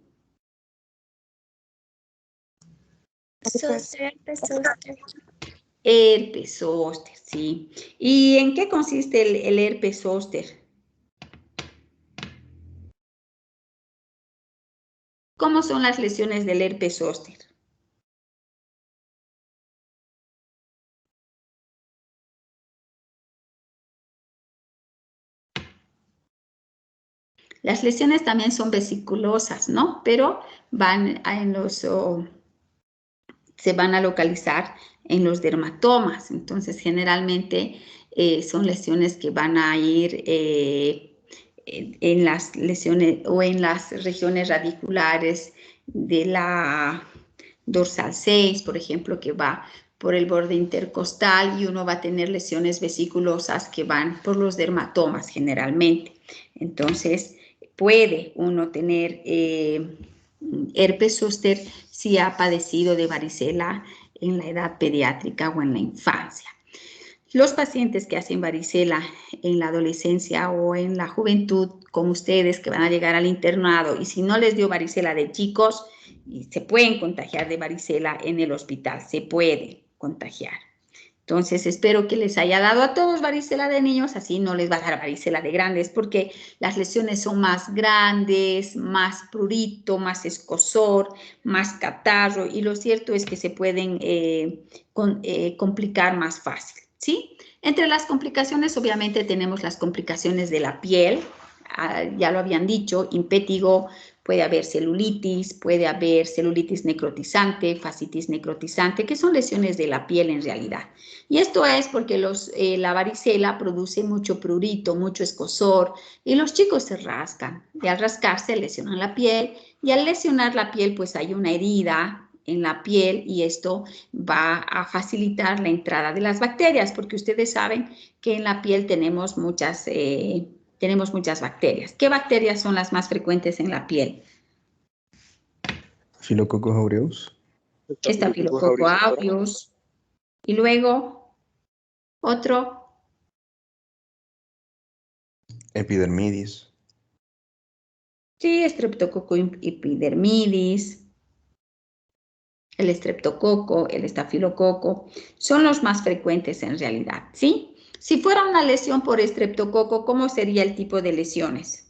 Herpes zóster, sí. ¿Y en qué consiste el herpes zóster? ¿Cómo son las lesiones del herpes zóster? Las lesiones también son vesiculosas, ¿no? Pero se van a localizar en los dermatomas. Entonces, generalmente son lesiones que van a ir en las lesiones o en las regiones radiculares de la dorsal 6, por ejemplo, que va por el borde intercostal, y uno va a tener lesiones vesiculosas que van por los dermatomas generalmente. Entonces, puede uno tener herpes zóster si ha padecido de varicela en la edad pediátrica o en la infancia. Los pacientes que hacen varicela en la adolescencia o en la juventud, como ustedes que van a llegar al internado, y si no les dio varicela de chicos, se pueden contagiar de varicela en el hospital, se puede contagiar. Entonces, espero que les haya dado a todos varicela de niños, así no les va a dar varicela de grandes, porque las lesiones son más grandes, más prurito, más escozor, más catarro, y lo cierto es que se pueden complicar más fácil, ¿sí? Entre las complicaciones, obviamente, tenemos las complicaciones de la piel, ya lo habían dicho, impétigo, puede haber celulitis necrotizante, fascitis necrotizante, que son lesiones de la piel en realidad. Y esto es porque la varicela produce mucho prurito, mucho escozor, y los chicos se rascan. Y al rascarse lesionan la piel, y al lesionar la piel pues hay una herida en la piel, y esto va a facilitar la entrada de las bacterias, porque ustedes saben que en la piel tenemos muchas bacterias. ¿Qué bacterias son las más frecuentes en la piel? Staphylococcus aureus. Staphylococcus aureus. Y luego, otro. Epidermidis. Sí, Streptococcus epidermidis. El estreptococo, el estafilococo, son los más frecuentes en realidad, ¿sí? Si fuera una lesión por estreptococo, ¿cómo sería el tipo de lesiones?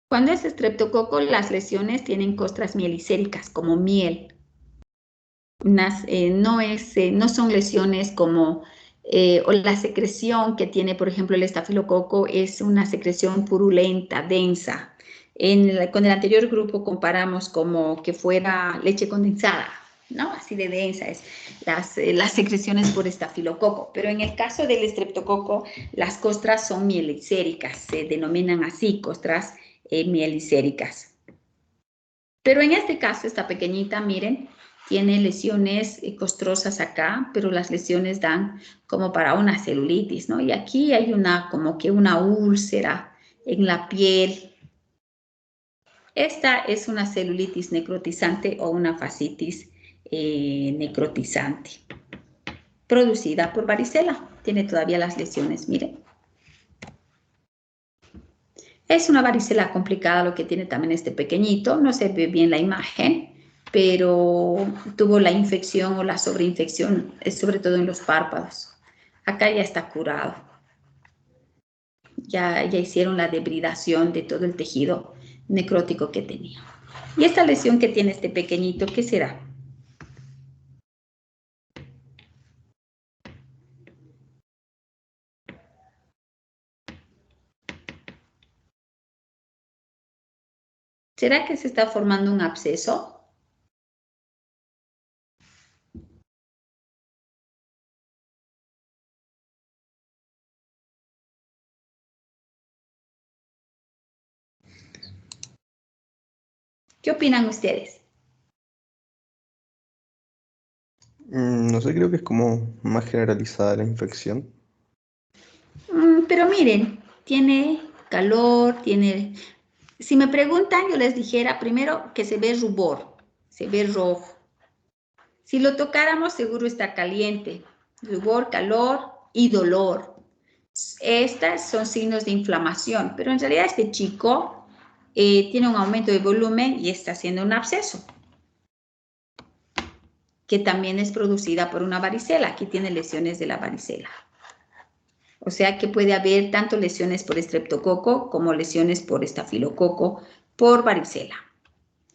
Cuando es estreptococo, las lesiones tienen costras mielicéricas, como miel. No son lesiones como, o la secreción que tiene, por ejemplo, el estafilococo es una secreción purulenta, densa. Con el anterior grupo comparamos como que fuera leche condensada, ¿no? Así de densa es las secreciones por estafilococo. Pero en el caso del estreptococo, las costras son mielicéricas, se denominan así, costras mielicéricas. Pero en este caso, esta pequeñita, miren, tiene lesiones costrosas acá, pero las lesiones dan como para una celulitis, ¿no? Y aquí hay como que una úlcera en la piel. Esta es una celulitis necrotizante o una fascitis necrotizante, producida por varicela. Tiene todavía las lesiones, miren. Es una varicela complicada lo que tiene también este pequeñito. No se ve bien la imagen, pero tuvo la infección o la sobreinfección, sobre todo en los párpados. Acá ya está curado. Ya hicieron la debridación de todo el tejido necrótico que tenía. Y esta lesión que tiene este pequeñito, ¿qué será? ¿Será que se está formando un absceso? ¿Qué opinan ustedes? No sé, creo que es como más generalizada la infección. Pero miren, tiene calor, tiene... Si me preguntan, yo les dijera primero que se ve rubor, se ve rojo. Si lo tocáramos, seguro está caliente. Rubor, calor y dolor. Estas son signos de inflamación, pero en realidad este chico tiene un aumento de volumen y está haciendo un absceso, que también es producida por una varicela. Aquí tiene lesiones de la varicela. O sea que puede haber tanto lesiones por estreptococo como lesiones por estafilococo, por varicela.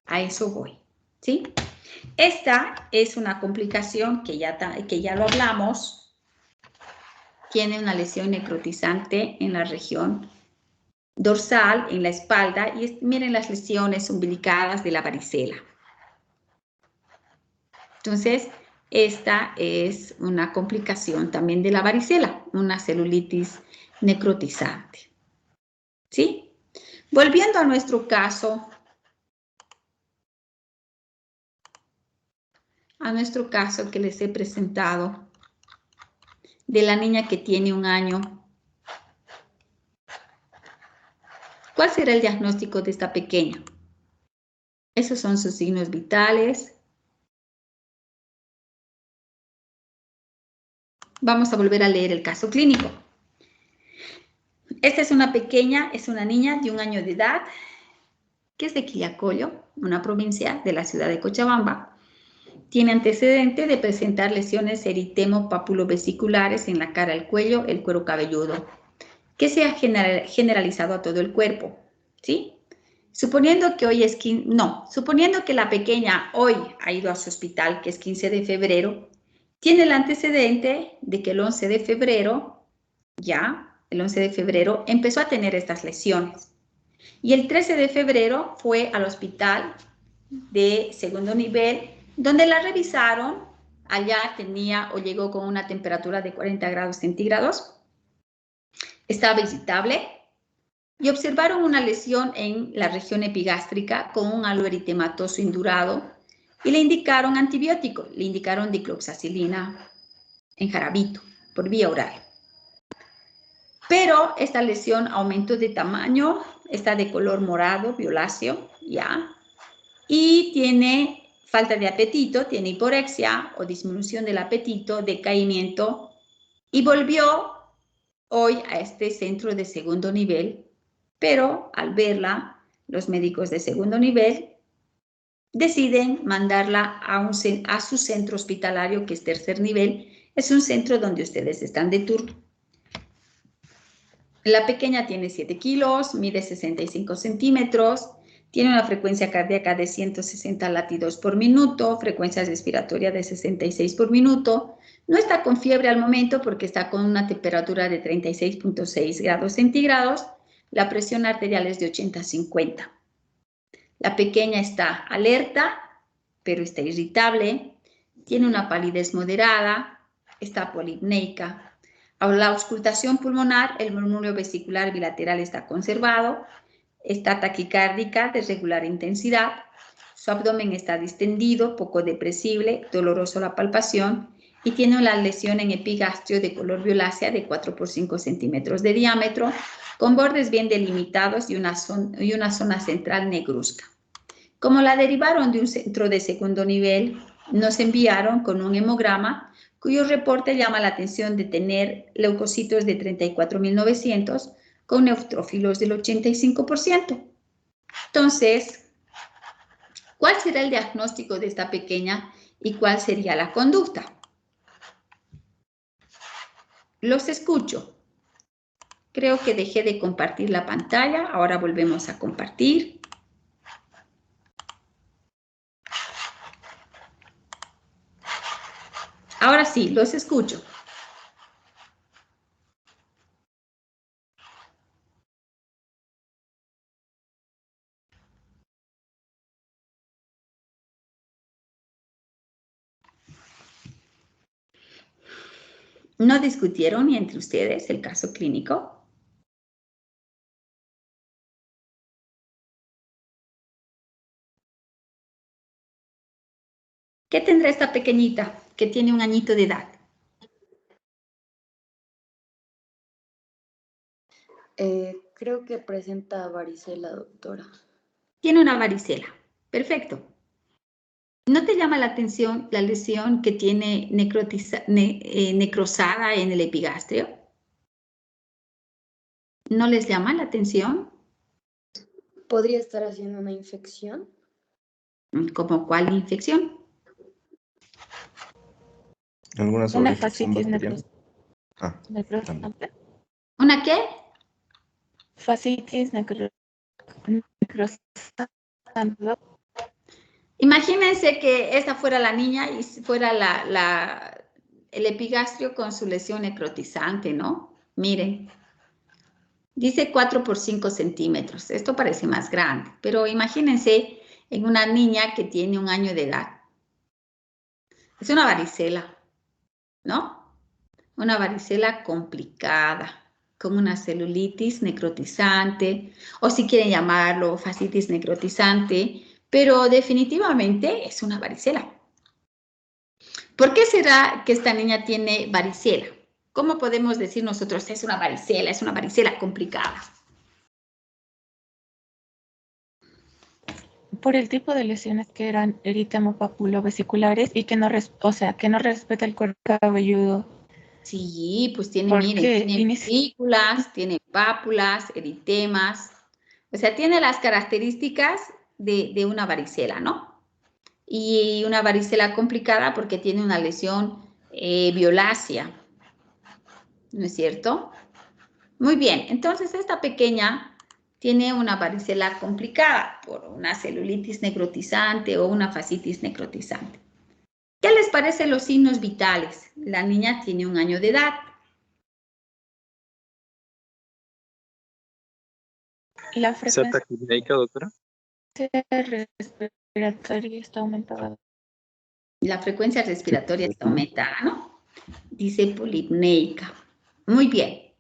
A eso voy, ¿sí? Esta es una complicación que ya lo hablamos. Tiene una lesión necrotizante en la región dorsal, en la espalda, y miren las lesiones umbilicadas de la varicela. Entonces, esta es una complicación también de la varicela, una celulitis necrotizante. ¿Sí? Volviendo a nuestro caso, que les he presentado, de la niña que tiene 1 año. ¿Cuál será el diagnóstico de esta pequeña? Esos son sus signos vitales. Vamos a volver a leer el caso clínico. Esta es una niña de 1 año de edad, que es de Quillacollo, una provincia de la ciudad de Cochabamba. Tiene antecedente de presentar lesiones eritemo-papulovesiculares en la cara, el cuello, el cuero cabelludo, que se ha generalizado a todo el cuerpo, ¿sí? Suponiendo que la pequeña hoy ha ido a su hospital, que es 15 de febrero, tiene el antecedente de que el 11 de febrero, empezó a tener estas lesiones. Y el 13 de febrero fue al hospital de segundo nivel, donde la revisaron. Allá llegó con una temperatura de 40 grados centígrados. Estaba irritable y observaron una lesión en la región epigástrica con un halo eritematoso indurado y le indicaron antibiótico, le indicaron dicloxacilina en jarabito por vía oral. Pero esta lesión aumentó de tamaño, está de color morado, violáceo, y tiene falta de apetito, tiene hiporexia o disminución del apetito, decaimiento, y volvió hoy a este centro de segundo nivel, pero al verla, los médicos de segundo nivel deciden mandarla a su centro hospitalario, que es tercer nivel. Es un centro donde ustedes están de turno. La pequeña tiene 7 kilos, mide 65 centímetros, tiene una frecuencia cardíaca de 160 latidos por minuto, frecuencia respiratoria de 66 por minuto. No está con fiebre al momento porque está con una temperatura de 36.6 grados centígrados. La presión arterial es de 80/50. La pequeña está alerta, pero está irritable. tiene una palidez moderada, está polipneica. Ahora, la auscultación pulmonar, el murmullo vesicular bilateral está conservado, está taquicárdica de regular intensidad, su abdomen está distendido, poco depresible, doloroso la palpación y tiene una lesión en epigastrio de color violácea de 4 por 5 centímetros de diámetro, con bordes bien delimitados y una zona central negruzca. Como la derivaron de un centro de segundo nivel, nos enviaron con un hemograma cuyo reporte llama la atención de tener leucocitos de 34.900 con neutrófilos del 85%. Entonces, ¿cuál será el diagnóstico de esta pequeña y cuál sería la conducta? Los escucho. Creo que dejé de compartir la pantalla. Ahora volvemos a compartir. Ahora sí, los escucho. ¿No discutieron ni entre ustedes el caso clínico? ¿Qué tendrá esta pequeñita que tiene un añito de edad? Creo que presenta varicela, doctora. Tiene una varicela. Perfecto. ¿No te llama la atención la lesión que tiene necrosada en el epigastrio? ¿No les llama la atención? ¿Podría estar haciendo una infección? ¿Cómo cuál infección? ¿Alguna Una sobreinfección fascitis bacteriana? Ah, necrosante. ¿Una qué? Fascitis necrosante. Imagínense que esta fuera la niña y fuera el epigastrio con su lesión necrotizante, ¿no? Miren, dice 4 por 5 centímetros. Esto parece más grande, pero imagínense en una niña que tiene 1 año de edad. Es una varicela, ¿no? Una varicela complicada, con una celulitis necrotizante, o si quieren llamarlo fascitis necrotizante, pero definitivamente es una varicela. ¿Por qué será que esta niña tiene varicela? ¿Cómo podemos decir nosotros es una varicela complicada? Por el tipo de lesiones que eran eritemo-papulovesiculares y que no respeta el cuero cabelludo. Sí, pues tiene, Porque miren, tiene vesículas, tiene pápulas, eritemas, o sea, tiene las características de una varicela, ¿no? Y una varicela complicada porque tiene una lesión violácea, ¿no es cierto? Muy bien, entonces esta pequeña tiene una varicela complicada por una celulitis necrotizante o una fascitis necrotizante. ¿Qué les parecen los signos vitales? La niña tiene 1 año de edad. La ¿Ser frecuencia taquipneica, doctora? respiratoria está aumentada. La frecuencia respiratoria está aumentada, ¿no? Dice polipneica. Muy bien.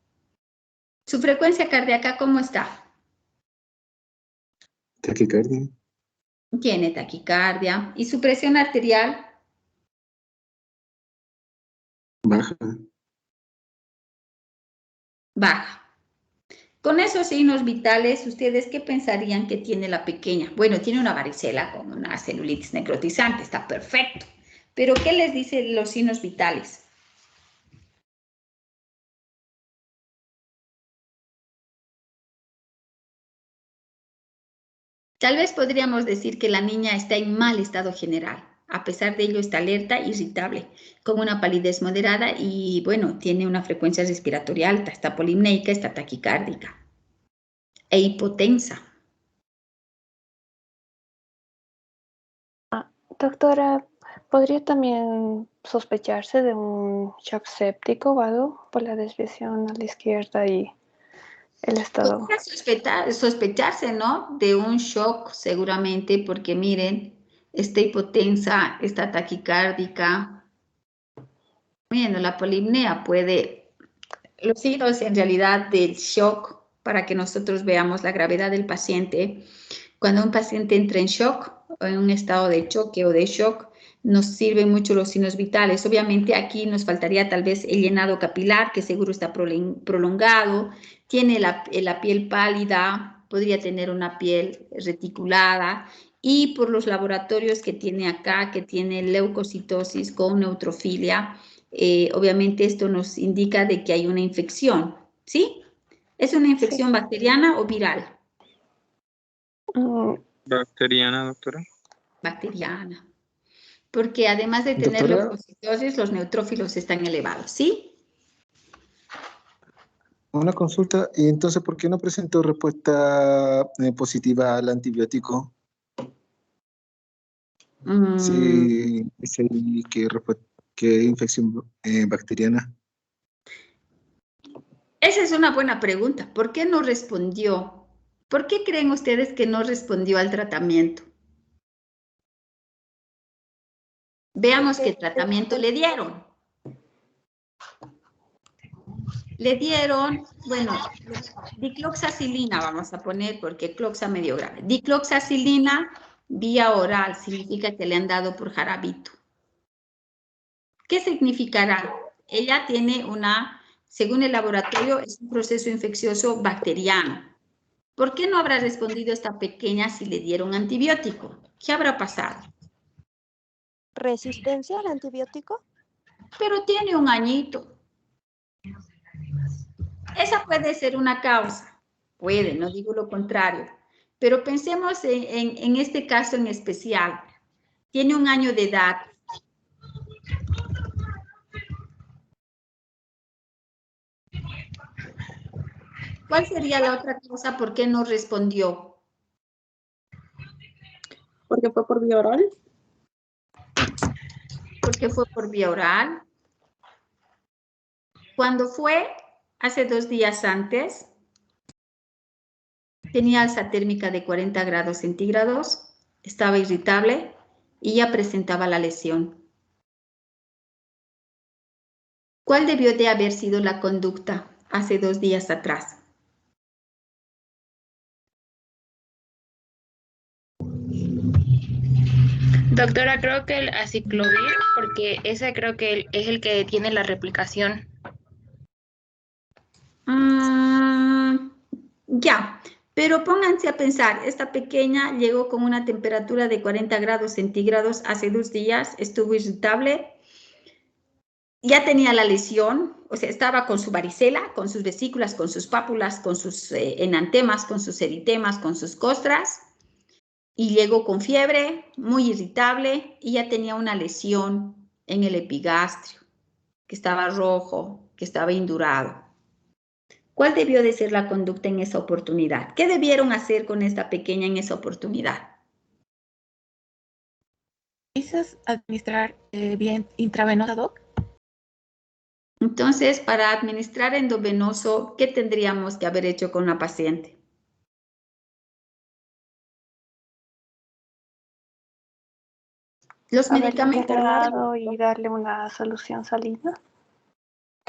¿Su frecuencia cardíaca cómo está? taquicardia, Tiene taquicardia. ¿Y su presión arterial? baja, Baja. Con esos signos vitales, ¿ustedes qué pensarían que tiene la pequeña? Bueno, tiene una varicela con una celulitis necrotizante, está perfecto. Pero, ¿qué les dicen los signos vitales? Tal vez podríamos decir que la niña está en mal estado general. A pesar de ello, está alerta, irritable, con una palidez moderada y, bueno, tiene una frecuencia respiratoria alta, está polimneica, está taquicárdica e hipotensa. Doctora, ¿podría también sospecharse de un shock séptico o algo por la desviación a la izquierda y el estado? Podría sospecharse, ¿no? De un shock seguramente, porque miren, está hipotensa, está taquicárdica. Bueno, la polipnea puede... Los signos en realidad del shock, para que nosotros veamos la gravedad del paciente. Cuando un paciente entra en shock, o en un estado de choque o de shock, nos sirven mucho los signos vitales. Obviamente aquí nos faltaría tal vez el llenado capilar, que seguro está prolongado, tiene la piel pálida, podría tener una piel reticulada, y por los laboratorios que tiene acá, que tiene leucocitosis con neutrofilia, obviamente esto nos indica de que hay una infección, ¿sí? ¿Es una infección bacteriana o viral? Bacteriana, doctora. Bacteriana. Porque además de tener Doctora. leucocitosis, los neutrófilos están elevados, ¿sí? Una consulta, y entonces, ¿por qué no presentó respuesta positiva al antibiótico? Sí, que infección bacteriana. Esa es una buena pregunta. ¿Por qué no respondió? ¿Por qué creen ustedes que no respondió al tratamiento? Veamos qué tratamiento le dieron. Le dieron, bueno, dicloxacilina vamos a poner porque cloxa medio grave. Dicloxacilina vía oral significa que le han dado por jarabito. ¿Qué significará? Ella tiene según el laboratorio, es un proceso infeccioso bacteriano. ¿Por qué no habrá respondido esta pequeña si le dieron antibiótico? ¿Qué habrá pasado? ¿Resistencia al antibiótico? Pero tiene un añito. Esa puede ser una causa. Puede, no digo lo contrario. Pero pensemos en este caso en especial. Tiene un año de edad. ¿Cuál sería la otra causa? ¿Por qué no respondió? ¿Porque fue por vía oral? Porque fue por vía oral. Cuando fue hace 2 días antes, tenía alza térmica de 40 grados centígrados, estaba irritable y ya presentaba la lesión. ¿Cuál debió de haber sido la conducta hace 2 días atrás? Doctora, creo que el aciclovir, porque ese creo que es el que tiene la replicación. Ya, pero pónganse a pensar, esta pequeña llegó con una temperatura de 40 grados centígrados hace 2 días, estuvo irritable, ya tenía la lesión, o sea, estaba con su varicela, con sus vesículas, con sus pápulas, con sus enantemas, con sus eritemas, con sus costras, y llegó con fiebre, muy irritable, y ya tenía una lesión en el epigastrio, que estaba rojo, que estaba indurado. ¿Cuál debió de ser la conducta en esa oportunidad? ¿Qué debieron hacer con esta pequeña en esa oportunidad? ¿Dices administrar bien intravenosa, Doc? Entonces, para administrar endovenoso, ¿qué tendríamos que haber hecho con la paciente? Los medicamentos... y darle una solución salina.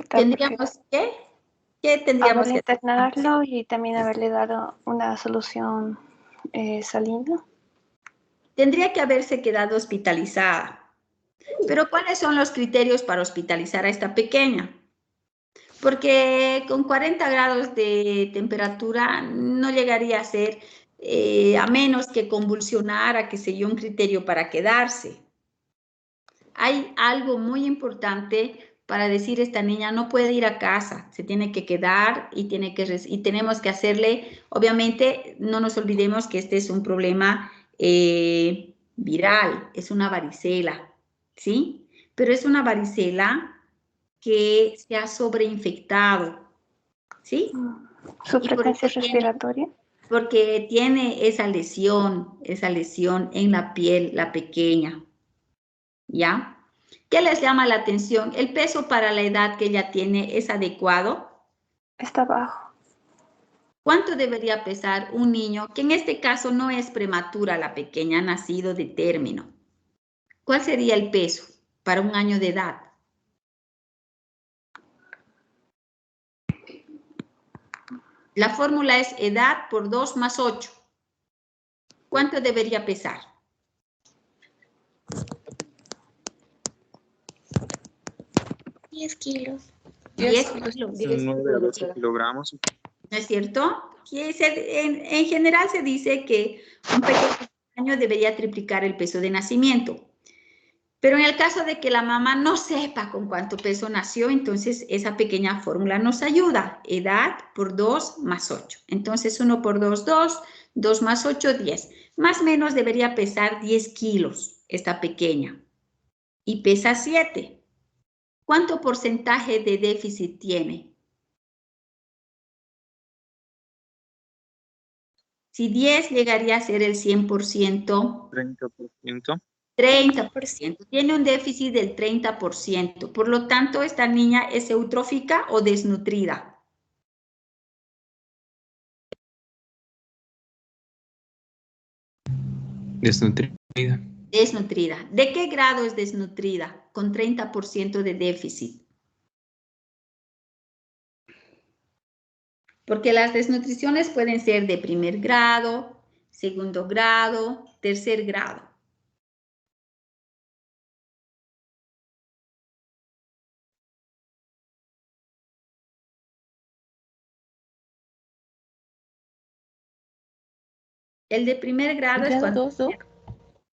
¿Tendríamos qué? ¿Qué tendríamos que hacer? Internarlo y también haberle dado una solución salina. Tendría que haberse quedado hospitalizada. Pero ¿cuáles son los criterios para hospitalizar a esta pequeña? Porque con 40 grados de temperatura no llegaría a ser, a menos que convulsionara, qué sé yo, un criterio para quedarse. Hay algo muy importante para decir esta niña no puede ir a casa, se tiene que quedar y tenemos que hacerle, obviamente no nos olvidemos que este es un problema viral, es una varicela, ¿sí? Pero es una varicela que se ha sobreinfectado, ¿sí? ¿Su frecuencia respiratoria? Porque tiene esa lesión en la piel, la pequeña, ¿ya? ¿Qué les llama la atención? ¿El peso para la edad que ella tiene es adecuado? Está bajo. ¿Cuánto debería pesar un niño, que en este caso no es prematura la pequeña, ha nacido de término? ¿Cuál sería el peso para un año de edad? La fórmula es edad por 2 más 8. ¿Cuánto debería pesar? 10 kilos. 10 kilos. 9 a 12 kilogramos. ¿No es cierto? En general se dice que un pequeño debería triplicar el peso de nacimiento. Pero en el caso de que la mamá no sepa con cuánto peso nació, entonces esa pequeña fórmula nos ayuda. Edad por 2 más 8. Entonces 1 por 2, 2. 2 más 8, 10. Más o menos debería pesar 10 kilos esta pequeña. Y pesa 7. ¿Cuánto porcentaje de déficit tiene? Si 10 llegaría a ser el 100%. 30%. 30%. Tiene un déficit del 30%. Por lo tanto, esta niña es eutrófica o desnutrida. Desnutrida. Desnutrida. ¿De qué grado es desnutrida? Con 30% de déficit. Porque las desnutriciones pueden ser de primer grado, segundo grado, tercer grado. El de primer grado es cuando...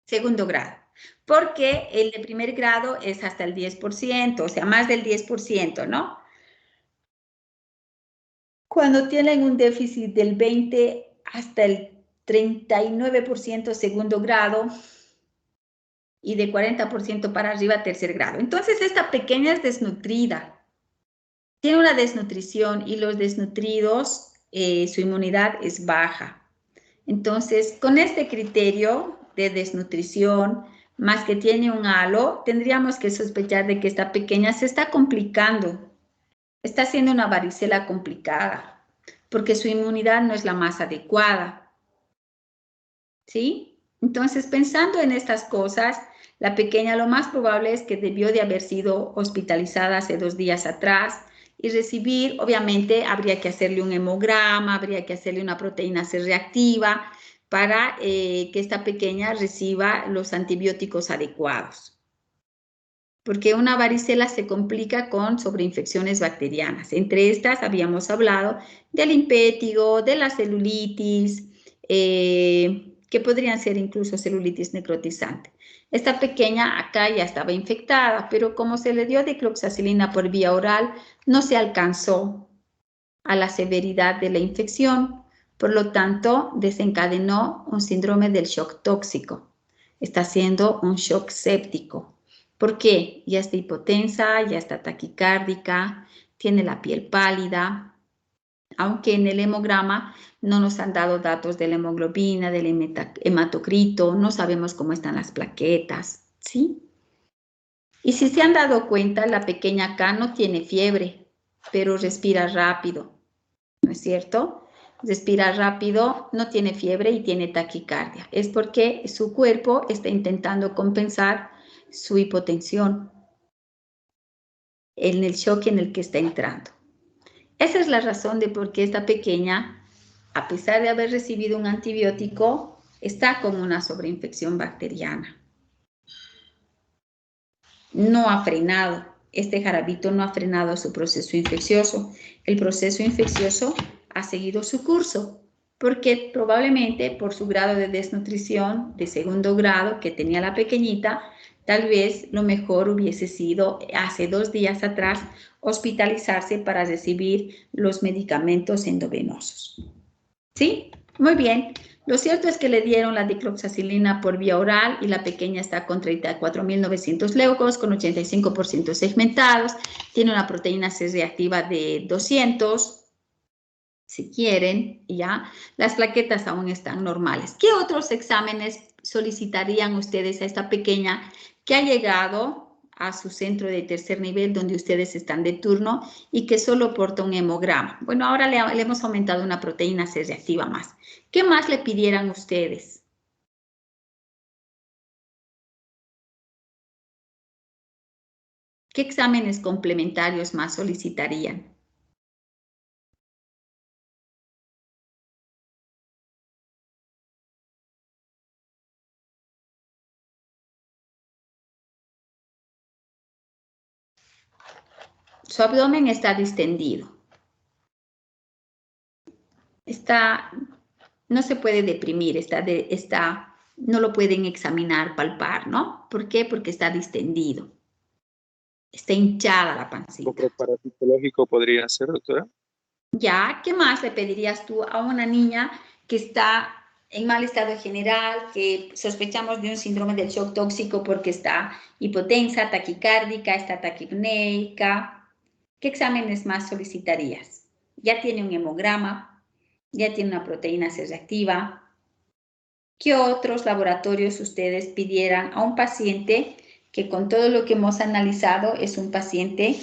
Segundo grado. Porque el de primer grado es hasta el 10%, o sea, más del 10%, ¿no? Cuando tienen un déficit del 20 hasta el 39% segundo grado y de 40% para arriba tercer grado. Entonces, esta pequeña es desnutrida. Tiene una desnutrición y los desnutridos, su inmunidad es baja. Entonces, con este criterio de desnutrición, más que tiene un halo, tendríamos que sospechar de que esta pequeña se está complicando. Está haciendo una varicela complicada, porque su inmunidad no es la más adecuada. ¿Sí? Entonces, pensando en estas cosas, la pequeña lo más probable es que debió de haber sido hospitalizada hace 2 días atrás y recibir, obviamente, habría que hacerle un hemograma, habría que hacerle una proteína C reactiva para que esta pequeña reciba los antibióticos adecuados. Porque una varicela se complica con sobreinfecciones bacterianas. Entre estas habíamos hablado del impétigo, de la celulitis, que podrían ser incluso celulitis necrotizante. Esta pequeña acá ya estaba infectada, pero como se le dio dicloxacilina por vía oral, no se alcanzó a la severidad de la infección. Por lo tanto, desencadenó un síndrome del shock tóxico. Está haciendo un shock séptico. ¿Por qué? Ya está hipotensa, ya está taquicárdica, tiene la piel pálida, aunque en el hemograma no nos han dado datos de la hemoglobina, del hematocrito, no sabemos cómo están las plaquetas, ¿sí? Y si se han dado cuenta, la pequeña acá no tiene fiebre, pero respira rápido, ¿no es cierto? Respira rápido, no tiene fiebre y tiene taquicardia. Es porque su cuerpo está intentando compensar su hipotensión en el shock en el que está entrando. Esa es la razón de por qué esta pequeña, a pesar de haber recibido un antibiótico, está con una sobreinfección bacteriana. No ha frenado, este jarabito no ha frenado su proceso infeccioso. El proceso infeccioso ha seguido su curso, porque probablemente por su grado de desnutrición de segundo grado que tenía la pequeñita, tal vez lo mejor hubiese sido hace 2 días atrás hospitalizarse para recibir los medicamentos endovenosos. ¿Sí? Muy bien. Lo cierto es que le dieron la dicloxacilina por vía oral y la pequeña está con 34.900 leucos, con 85% segmentados. Tiene una proteína C reactiva de 200, si quieren, ya. Las plaquetas aún están normales. ¿Qué otros exámenes solicitarían ustedes a esta pequeña que ha llegado a su centro de tercer nivel donde ustedes están de turno y que solo porta un hemograma? Bueno, ahora le hemos aumentado una proteína C reactiva más. ¿Qué más le pidieran ustedes? ¿Qué exámenes complementarios más solicitarían? Su abdomen está distendido. No se puede deprimir, no lo pueden examinar, palpar, ¿no? ¿Por qué? Porque está distendido. Está hinchada la pancita. ¿Otro parasitológico podría ser, doctora? Ya, ¿qué más le pedirías tú a una niña que está en mal estado general, que sospechamos de un síndrome del shock tóxico porque está hipotensa, taquicárdica, está taquipneica? ¿Qué exámenes más solicitarías? Ya tiene un hemograma, ya tiene una proteína C reactiva. ¿Qué otros laboratorios ustedes pidieran a un paciente que con todo lo que hemos analizado es un paciente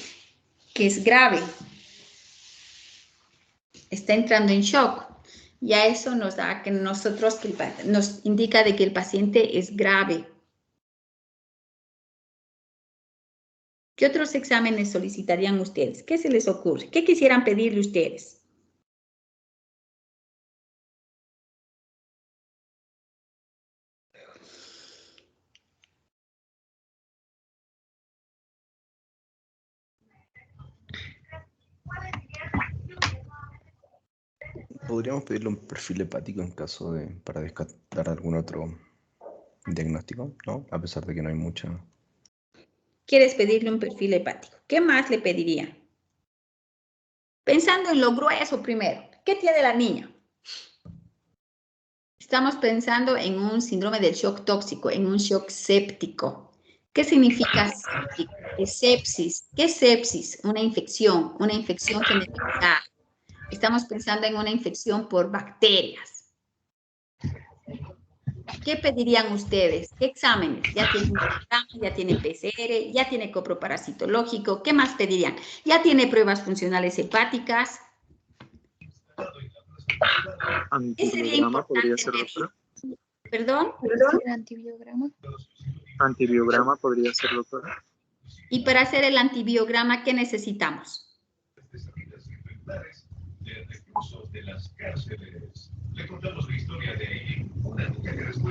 que es grave? Está entrando en shock. Ya eso nos da que nos indica de que el paciente es grave. ¿Qué otros exámenes solicitarían ustedes? ¿Qué se les ocurre? ¿Qué quisieran pedirle ustedes? ¿Podríamos pedirle un perfil hepático en caso de, para descartar algún otro diagnóstico, ¿no? A pesar de que no hay mucha. ¿Quieres pedirle un perfil hepático? ¿Qué más le pediría? Pensando en lo grueso primero. ¿Qué tiene la niña? Estamos pensando en un síndrome del shock tóxico, en un shock séptico. ¿Qué significa séptico? Sepsis. ¿Qué es sepsis? Una infección generalizada. Estamos pensando en una infección por bacterias. ¿Qué pedirían ustedes? ¿Qué exámenes? Ya tiene un programa, ya tiene PCR, ya tiene coproparasitológico. ¿Qué más pedirían? Ya tiene pruebas funcionales hepáticas. ¿Antibiograma podría ser, doctora? ¿Perdón? ¿El antibiograma? ¿Antibiograma podría ser, doctora? Y para hacer el antibiograma, ¿qué necesitamos?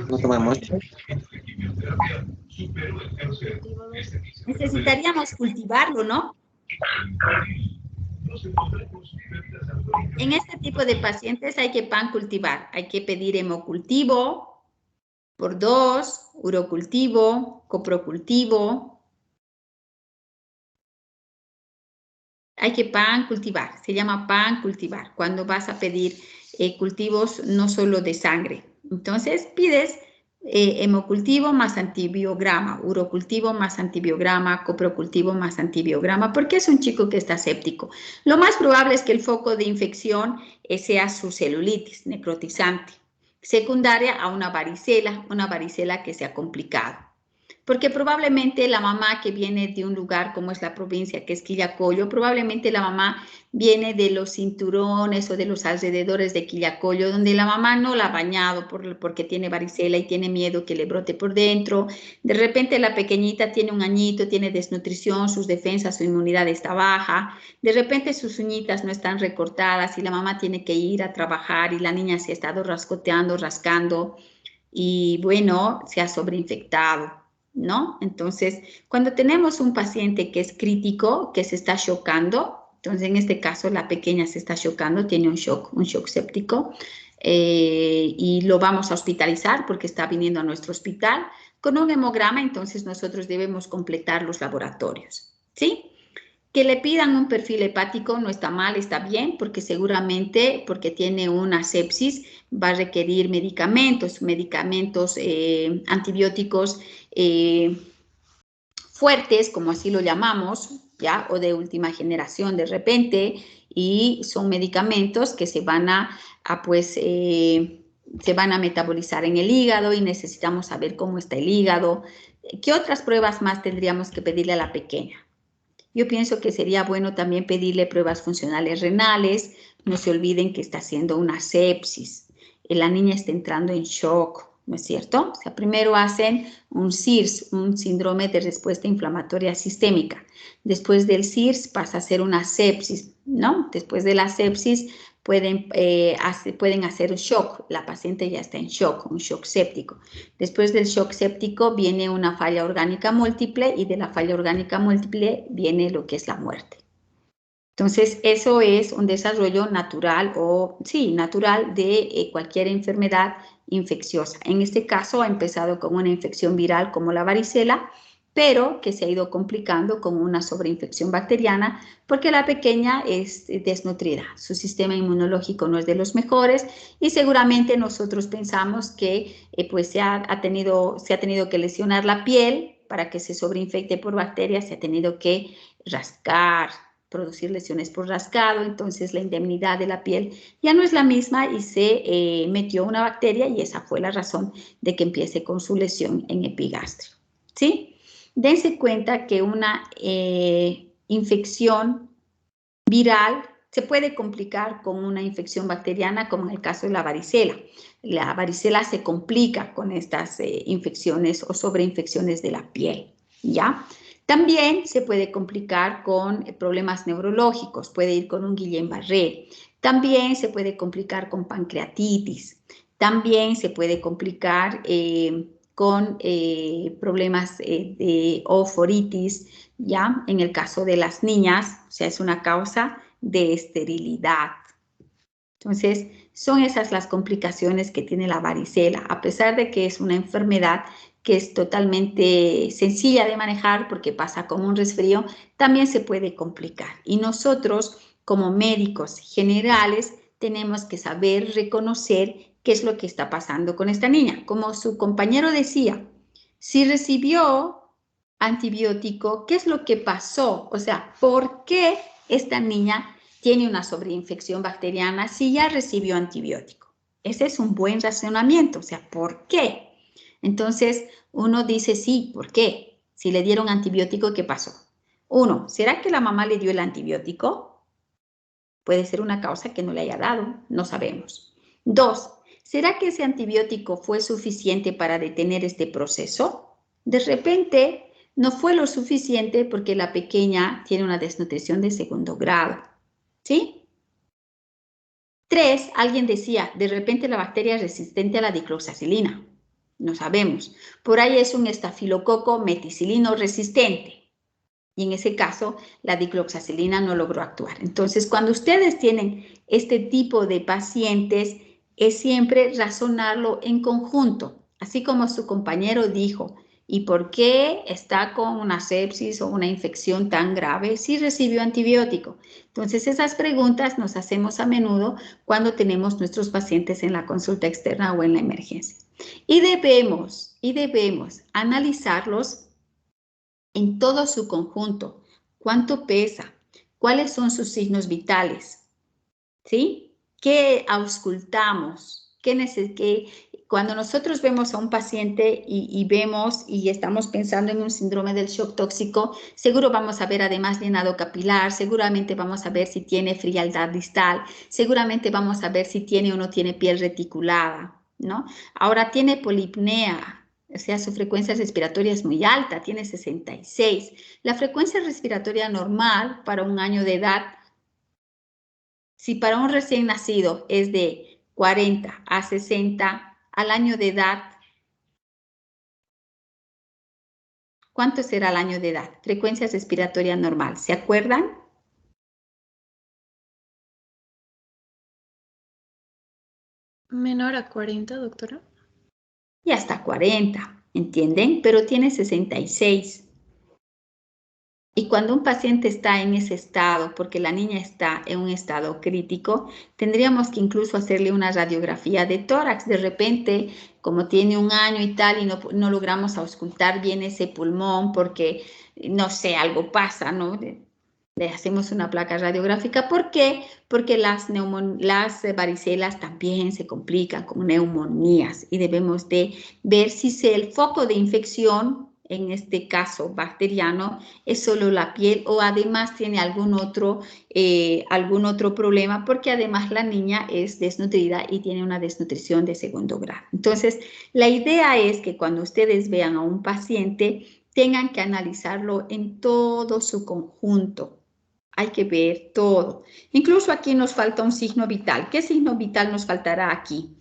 ¿No toma mucho? Necesitaríamos cultivarlo, ¿no? En este tipo de pacientes hay que pancultivar. Hay que pedir hemocultivo por 2, urocultivo, coprocultivo. Hay que pancultivar, se llama pancultivar, cuando vas a pedir cultivos no solo de sangre. Entonces pides hemocultivo más antibiograma, urocultivo más antibiograma, coprocultivo más antibiograma, porque es un chico que está séptico. Lo más probable es que el foco de infección sea su celulitis necrotizante, secundaria a una varicela que se ha complicado. Porque probablemente la mamá que viene de un lugar como es la provincia, que es Quillacollo, probablemente la mamá viene de los cinturones o de los alrededores de Quillacollo, donde la mamá no la ha bañado porque tiene varicela y tiene miedo que le brote por dentro. De repente la pequeñita tiene un añito, tiene desnutrición, sus defensas, su inmunidad está baja. De repente sus uñitas no están recortadas y la mamá tiene que ir a trabajar y la niña se ha estado rascoteando, rascando y bueno, se ha sobreinfectado, ¿no? Entonces, cuando tenemos un paciente que es crítico, que se está chocando, entonces en este caso la pequeña se está chocando, tiene un shock séptico, y lo vamos a hospitalizar porque está viniendo a nuestro hospital con un hemograma, entonces nosotros debemos completar los laboratorios, ¿sí? Que le pidan un perfil hepático no está mal, está bien, porque seguramente, porque tiene una sepsis, va a requerir medicamentos antibióticos fuertes, como así lo llamamos, ¿ya? O de última generación de repente, y son medicamentos que se van se van a metabolizar en el hígado y necesitamos saber cómo está el hígado. ¿Qué otras pruebas más tendríamos que pedirle a la pequeña? Yo pienso que sería bueno también pedirle pruebas funcionales renales. No se olviden que está haciendo una sepsis. La niña está entrando en shock. ¿no es cierto? O sea, primero hacen un SIRS, un síndrome de respuesta inflamatoria sistémica. Después del SIRS pasa a ser una sepsis, ¿no? Después de la sepsis pueden hacer un shock. La paciente ya está en shock, un shock séptico. Después del shock séptico viene una falla orgánica múltiple y de la falla orgánica múltiple viene lo que es la muerte. Entonces, eso es un desarrollo natural natural de cualquier enfermedad infecciosa. En este caso ha empezado con una infección viral como la varicela, pero que se ha ido complicando con una sobreinfección bacteriana porque la pequeña es desnutrida. Su sistema inmunológico no es de los mejores y seguramente nosotros pensamos que pues se ha tenido que lesionar la piel para que se sobreinfecte por bacterias, se ha tenido que rascar, producir lesiones por rascado, entonces la indemnidad de la piel ya no es la misma y se metió una bacteria y esa fue la razón de que empiece con su lesión en epigastrio, ¿sí? Dense cuenta que una infección viral se puede complicar con una infección bacteriana, como en el caso de la varicela. La varicela se complica con estas infecciones o sobreinfecciones de la piel, ¿ya? También se puede complicar con problemas neurológicos, puede ir con un Guillain-Barré. También se puede complicar con pancreatitis. También se puede complicar con problemas de oforitis, ¿ya? En el caso de las niñas, o sea, es una causa de esterilidad. Entonces, son esas las complicaciones que tiene la varicela, a pesar de que es una enfermedad que es totalmente sencilla de manejar porque pasa como un resfrío, también se puede complicar. Y nosotros, como médicos generales, tenemos que saber reconocer qué es lo que está pasando con esta niña. Como su compañero decía, si recibió antibiótico, ¿qué es lo que pasó? O sea, ¿por qué esta niña tiene una sobreinfección bacteriana si ya recibió antibiótico? Ese es un buen razonamiento, o sea, ¿por qué? Entonces, uno dice, sí, ¿por qué? Si le dieron antibiótico, ¿qué pasó? Uno, ¿será que la mamá le dio el antibiótico? Puede ser una causa que no le haya dado, no sabemos. Dos, ¿será que ese antibiótico fue suficiente para detener este proceso? De repente, no fue lo suficiente porque la pequeña tiene una desnutrición de segundo grado, ¿sí? Tres, alguien decía, de repente la bacteria es resistente a la dicloxacilina. No sabemos. Por ahí es un estafilococo meticilino resistente. Y en ese caso, la dicloxacilina no logró actuar. Entonces, cuando ustedes tienen este tipo de pacientes, es siempre razonarlo en conjunto. Así como su compañero dijo, ¿y por qué está con una sepsis o una infección tan grave si recibió antibiótico? Entonces, esas preguntas nos hacemos a menudo cuando tenemos nuestros pacientes en la consulta externa o en la emergencia. Y debemos analizarlos en todo su conjunto. ¿Cuánto pesa? ¿Cuáles son sus signos vitales? ¿Sí? ¿Qué auscultamos? Cuando nosotros vemos a un paciente y vemos y estamos pensando en un síndrome del shock tóxico, seguro vamos a ver además llenado capilar, seguramente vamos a ver si tiene frialdad distal, seguramente vamos a ver si tiene o no tiene piel reticulada, ¿no? Ahora tiene polipnea, o sea, su frecuencia respiratoria es muy alta, tiene 66. La frecuencia respiratoria normal para un año de edad, si para un recién nacido es de 40 a 60 al año de edad, ¿cuánto será el año de edad? Frecuencia respiratoria normal, ¿se acuerdan? Menor a 40, doctora. Y hasta 40, ¿entienden? Pero tiene 66. Y cuando un paciente está en ese estado, porque la niña está en un estado crítico, tendríamos que incluso hacerle una radiografía de tórax. De repente, como tiene un año y tal, y no logramos auscultar bien ese pulmón porque, no sé, algo pasa, ¿no? Le hacemos una placa radiográfica. ¿Por qué? Porque las varicelas también se complican con neumonías y debemos de ver si el foco de infección en este caso bacteriano, es solo la piel o además tiene algún otro problema, porque además la niña es desnutrida y tiene una desnutrición de segundo grado. Entonces, la idea es que cuando ustedes vean a un paciente, tengan que analizarlo en todo su conjunto. Hay que ver todo. Incluso aquí nos falta un signo vital. ¿Qué signo vital nos faltará aquí?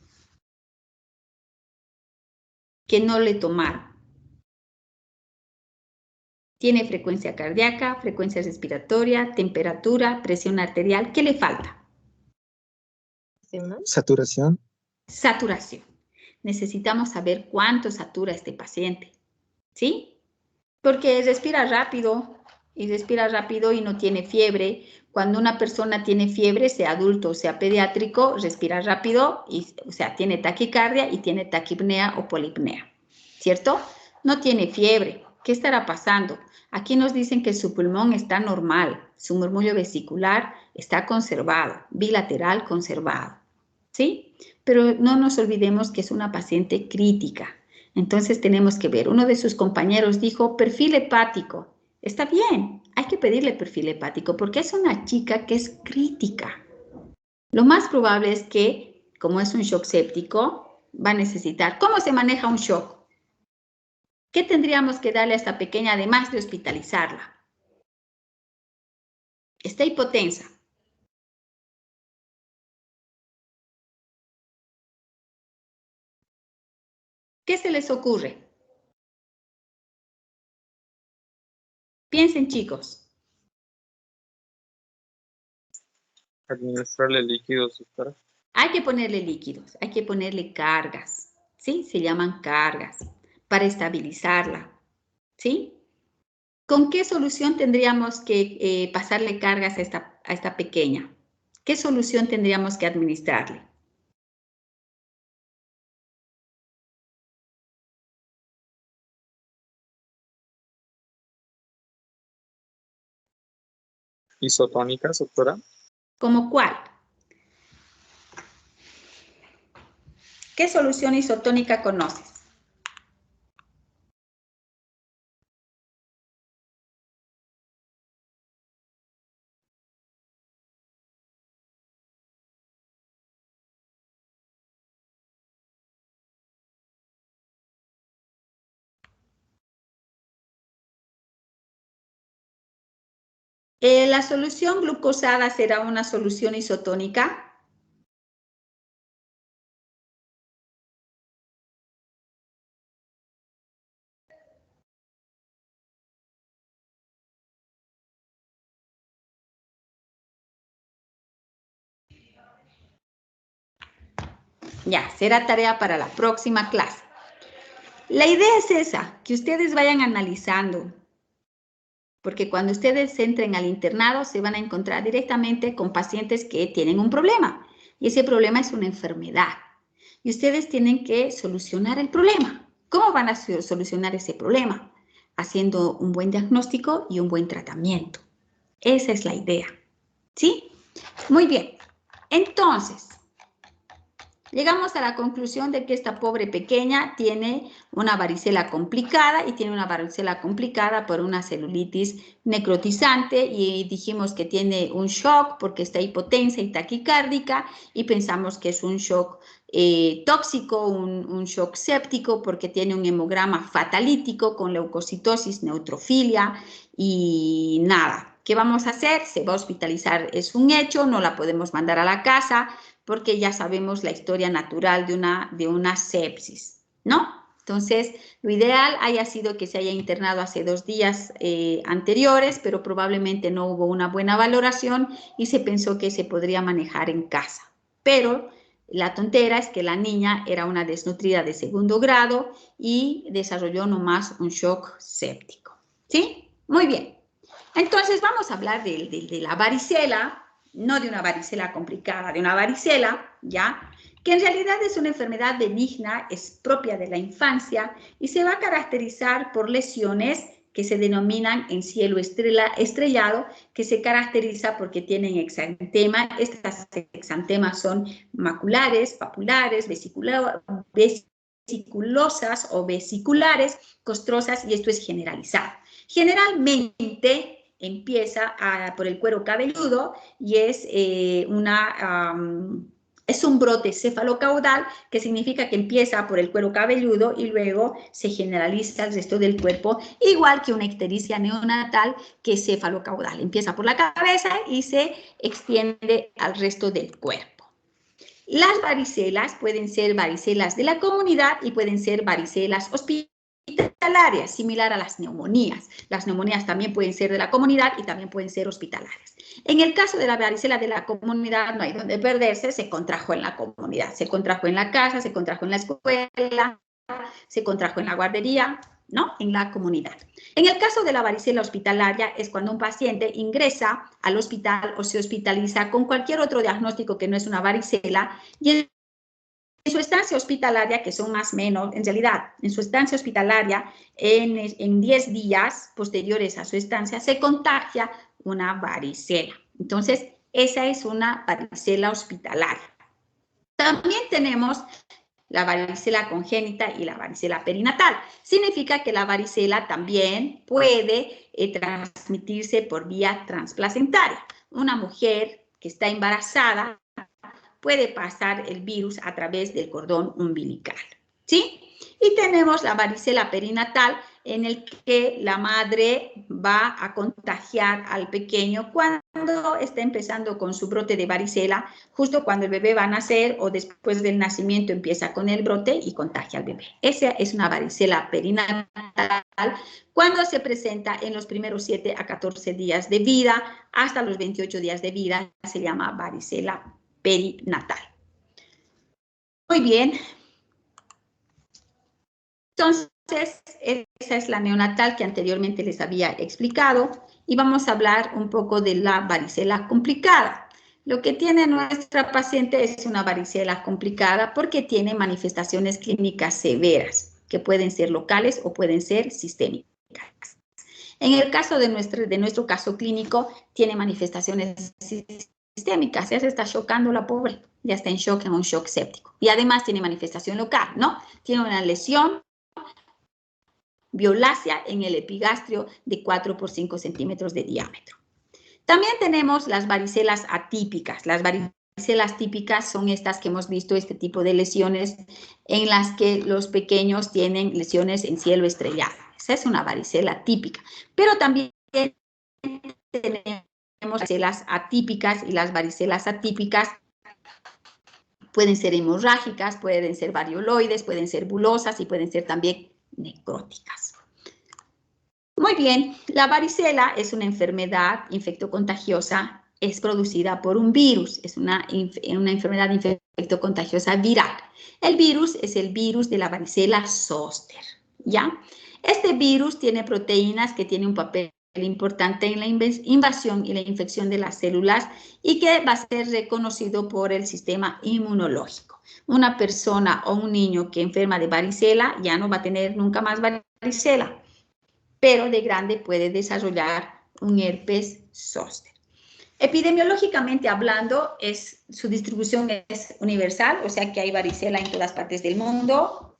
Que no le tomaron. Tiene frecuencia cardíaca, frecuencia respiratoria, temperatura, presión arterial. ¿Qué le falta? Saturación. Saturación. Necesitamos saber cuánto satura este paciente, ¿sí? Porque respira rápido y no tiene fiebre. Cuando una persona tiene fiebre, sea adulto o sea pediátrico, respira rápido, o sea, tiene taquicardia y tiene taquipnea o polipnea, ¿cierto? No tiene fiebre. ¿Qué estará pasando? Aquí nos dicen que su pulmón está normal, su murmullo vesicular está conservado, bilateral conservado, ¿sí? Pero no nos olvidemos que es una paciente crítica. Entonces tenemos que ver, uno de sus compañeros dijo perfil hepático. Está bien, hay que pedirle perfil hepático porque es una chica que es crítica. Lo más probable es que, como es un shock séptico, va a necesitar. ¿Cómo se maneja un shock? ¿Qué tendríamos que darle a esta pequeña además de hospitalizarla? Está hipotensa. ¿Qué se les ocurre? Piensen, chicos. Administrarle líquidos, doctora. Hay que ponerle líquidos, hay que ponerle cargas, ¿sí? Se llaman cargas para estabilizarla, ¿sí? ¿Con qué solución tendríamos que pasarle cargas a esta pequeña? ¿Qué solución tendríamos que administrarle? ¿Isotónicas, doctora? ¿Cómo cuál? ¿Qué solución isotónica conoces? ¿La solución glucosada será una solución isotónica? Ya, será tarea para la próxima clase. La idea es esa, que ustedes vayan analizando, porque cuando ustedes entren al internado se van a encontrar directamente con pacientes que tienen un problema, y ese problema es una enfermedad, y ustedes tienen que solucionar el problema. ¿Cómo van a solucionar ese problema? Haciendo un buen diagnóstico y un buen tratamiento. Esa es la idea, ¿sí? Muy bien, entonces, llegamos a la conclusión de que esta pobre pequeña tiene una varicela complicada y tiene una varicela complicada por una celulitis necrotizante y dijimos que tiene un shock porque está hipotensa y taquicárdica y pensamos que es un shock tóxico, un shock séptico porque tiene un hemograma fatalítico con leucocitosis, neutrofilia y nada. ¿Qué vamos a hacer? Se va a hospitalizar, es un hecho, no la podemos mandar a la casa, porque ya sabemos la historia natural de una sepsis, ¿no? Entonces, lo ideal haya sido que se haya internado hace 2 días anteriores, pero probablemente no hubo una buena valoración y se pensó que se podría manejar en casa. Pero la tontera es que la niña era una desnutrida de segundo grado y desarrolló nomás un shock séptico, ¿sí? Muy bien. Entonces, vamos a hablar de la varicela, no de una varicela complicada, de una varicela, ¿ya? Que en realidad es una enfermedad benigna, es propia de la infancia y se va a caracterizar por lesiones que se denominan en cielo estrellado, que se caracteriza porque tienen exantema. Estas exantemas son maculares, papulares, vesiculares vesiculosas o vesiculares, costrosas, y esto es generalizado. Generalmente empieza por el cuero cabelludo y es es un brote cefalocaudal, que significa que empieza por el cuero cabelludo y luego se generaliza al resto del cuerpo, igual que una ictericia neonatal que es cefalocaudal. Empieza por la cabeza y se extiende al resto del cuerpo. Las varicelas pueden ser varicelas de la comunidad y pueden ser varicelas hospitalarias, similar a las neumonías. Las neumonías también pueden ser de la comunidad y también pueden ser hospitalarias. En el caso de la varicela de la comunidad, no hay donde perderse, se contrajo en la comunidad, se contrajo en la casa, se contrajo en la escuela, se contrajo en la guardería, ¿no? En la comunidad. En el caso de la varicela hospitalaria es cuando un paciente ingresa al hospital o se hospitaliza con cualquier otro diagnóstico que no es una varicela, y en su estancia hospitalaria, que son más o menos, en realidad, en su estancia hospitalaria, en 10 días posteriores a su estancia, se contagia una varicela. Entonces, esa es una varicela hospitalaria. También tenemos la varicela congénita y la varicela perinatal. Significa que la varicela también puede transmitirse por vía transplacentaria. Una mujer que está embarazada puede pasar el virus a través del cordón umbilical, ¿sí? Y tenemos la varicela perinatal, en el que la madre va a contagiar al pequeño cuando está empezando con su brote de varicela, justo cuando el bebé va a nacer o después del nacimiento empieza con el brote y contagia al bebé. Esa es una varicela perinatal cuando se presenta en los primeros 7 a 14 días de vida, hasta los 28 días de vida, se llama varicela perinatal. Muy bien. Entonces, esa es la neonatal que anteriormente les había explicado, y vamos a hablar un poco de la varicela complicada. Lo que tiene nuestra paciente es una varicela complicada porque tiene manifestaciones clínicas severas, que pueden ser locales o pueden ser sistémicas. En el caso de nuestro caso clínico, tiene manifestaciones sistémicas, ya se está chocando la pobre, ya está en shock, en un shock séptico. Y además tiene manifestación local, ¿no? Tiene una lesión violácea en el epigastrio de 4 por 5 centímetros de diámetro. También tenemos las varicelas atípicas. Las varicelas típicas son estas que hemos visto, este tipo de lesiones en las que los pequeños tienen lesiones en cielo estrellado. Esa es una varicela típica. Pero también tenemos varicelas atípicas, y las varicelas atípicas pueden ser hemorrágicas, pueden ser varioloides, pueden ser bulosas y pueden ser también necróticas. Muy bien, la varicela es una enfermedad infectocontagiosa, es producida por un virus, es una enfermedad infectocontagiosa viral. El virus es el virus de la varicela zoster, ¿ya? Este virus tiene proteínas que tienen un papel importante en la invasión y la infección de las células, y que va a ser reconocido por el sistema inmunológico. Una persona o un niño que enferma de varicela ya no va a tener nunca más varicela, pero de grande puede desarrollar un herpes zóster. Epidemiológicamente hablando, su distribución es universal, o sea que hay varicela en todas partes del mundo,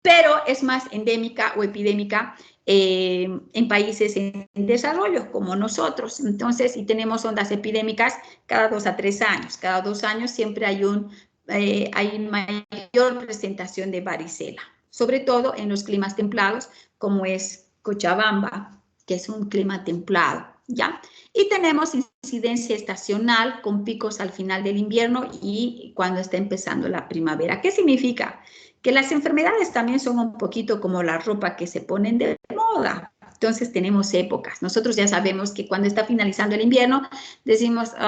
pero es más endémica o epidémica en países en desarrollo, como nosotros. Entonces, y tenemos ondas epidémicas cada 2 a 3 años. Cada 2 años siempre hay mayor presentación de varicela, sobre todo en los climas templados, como es Cochabamba, que es un clima templado, ¿ya? Y tenemos incidencia estacional con picos al final del invierno y cuando está empezando la primavera. ¿Qué significa? Que las enfermedades también son un poquito como la ropa que se ponen de moda. Entonces tenemos épocas. Nosotros ya sabemos que cuando está finalizando el invierno, decimos, ya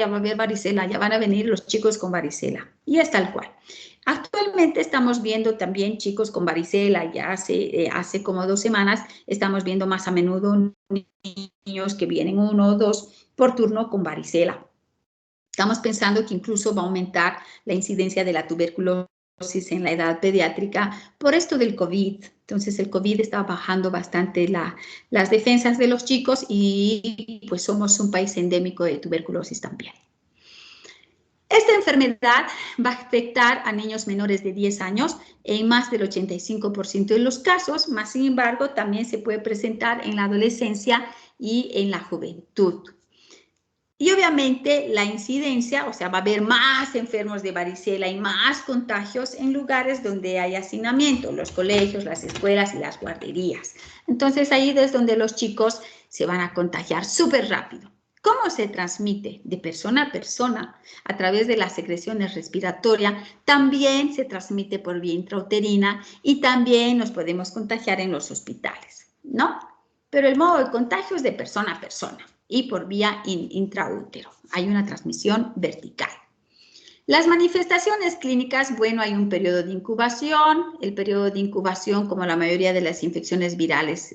va a haber varicela, ya van a venir los chicos con varicela. Y es tal cual. Actualmente estamos viendo también chicos con varicela, ya hace como 2 semanas estamos viendo más a menudo niños que vienen 1 o 2 por turno con varicela. Estamos pensando que incluso va a aumentar la incidencia de la tuberculosis en la edad pediátrica por esto del COVID. Entonces el COVID está bajando bastante las defensas de los chicos, y pues somos un país endémico de tuberculosis también. Esta enfermedad va a afectar a niños menores de 10 años en más del 85% de los casos, más sin embargo también se puede presentar en la adolescencia y en la juventud. Y obviamente la incidencia, o sea, va a haber más enfermos de varicela y más contagios en lugares donde hay hacinamiento, los colegios, las escuelas y las guarderías. Entonces ahí es donde los chicos se van a contagiar súper rápido. ¿Cómo se transmite? De persona a persona, a través de las secreciones respiratorias, también se transmite por vía intrauterina y también nos podemos contagiar en los hospitales, ¿no? Pero el modo de contagio es de persona a persona y por vía intraútero. Hay una transmisión vertical. Las manifestaciones clínicas, bueno, hay un periodo de incubación. El periodo de incubación, como la mayoría de las infecciones virales,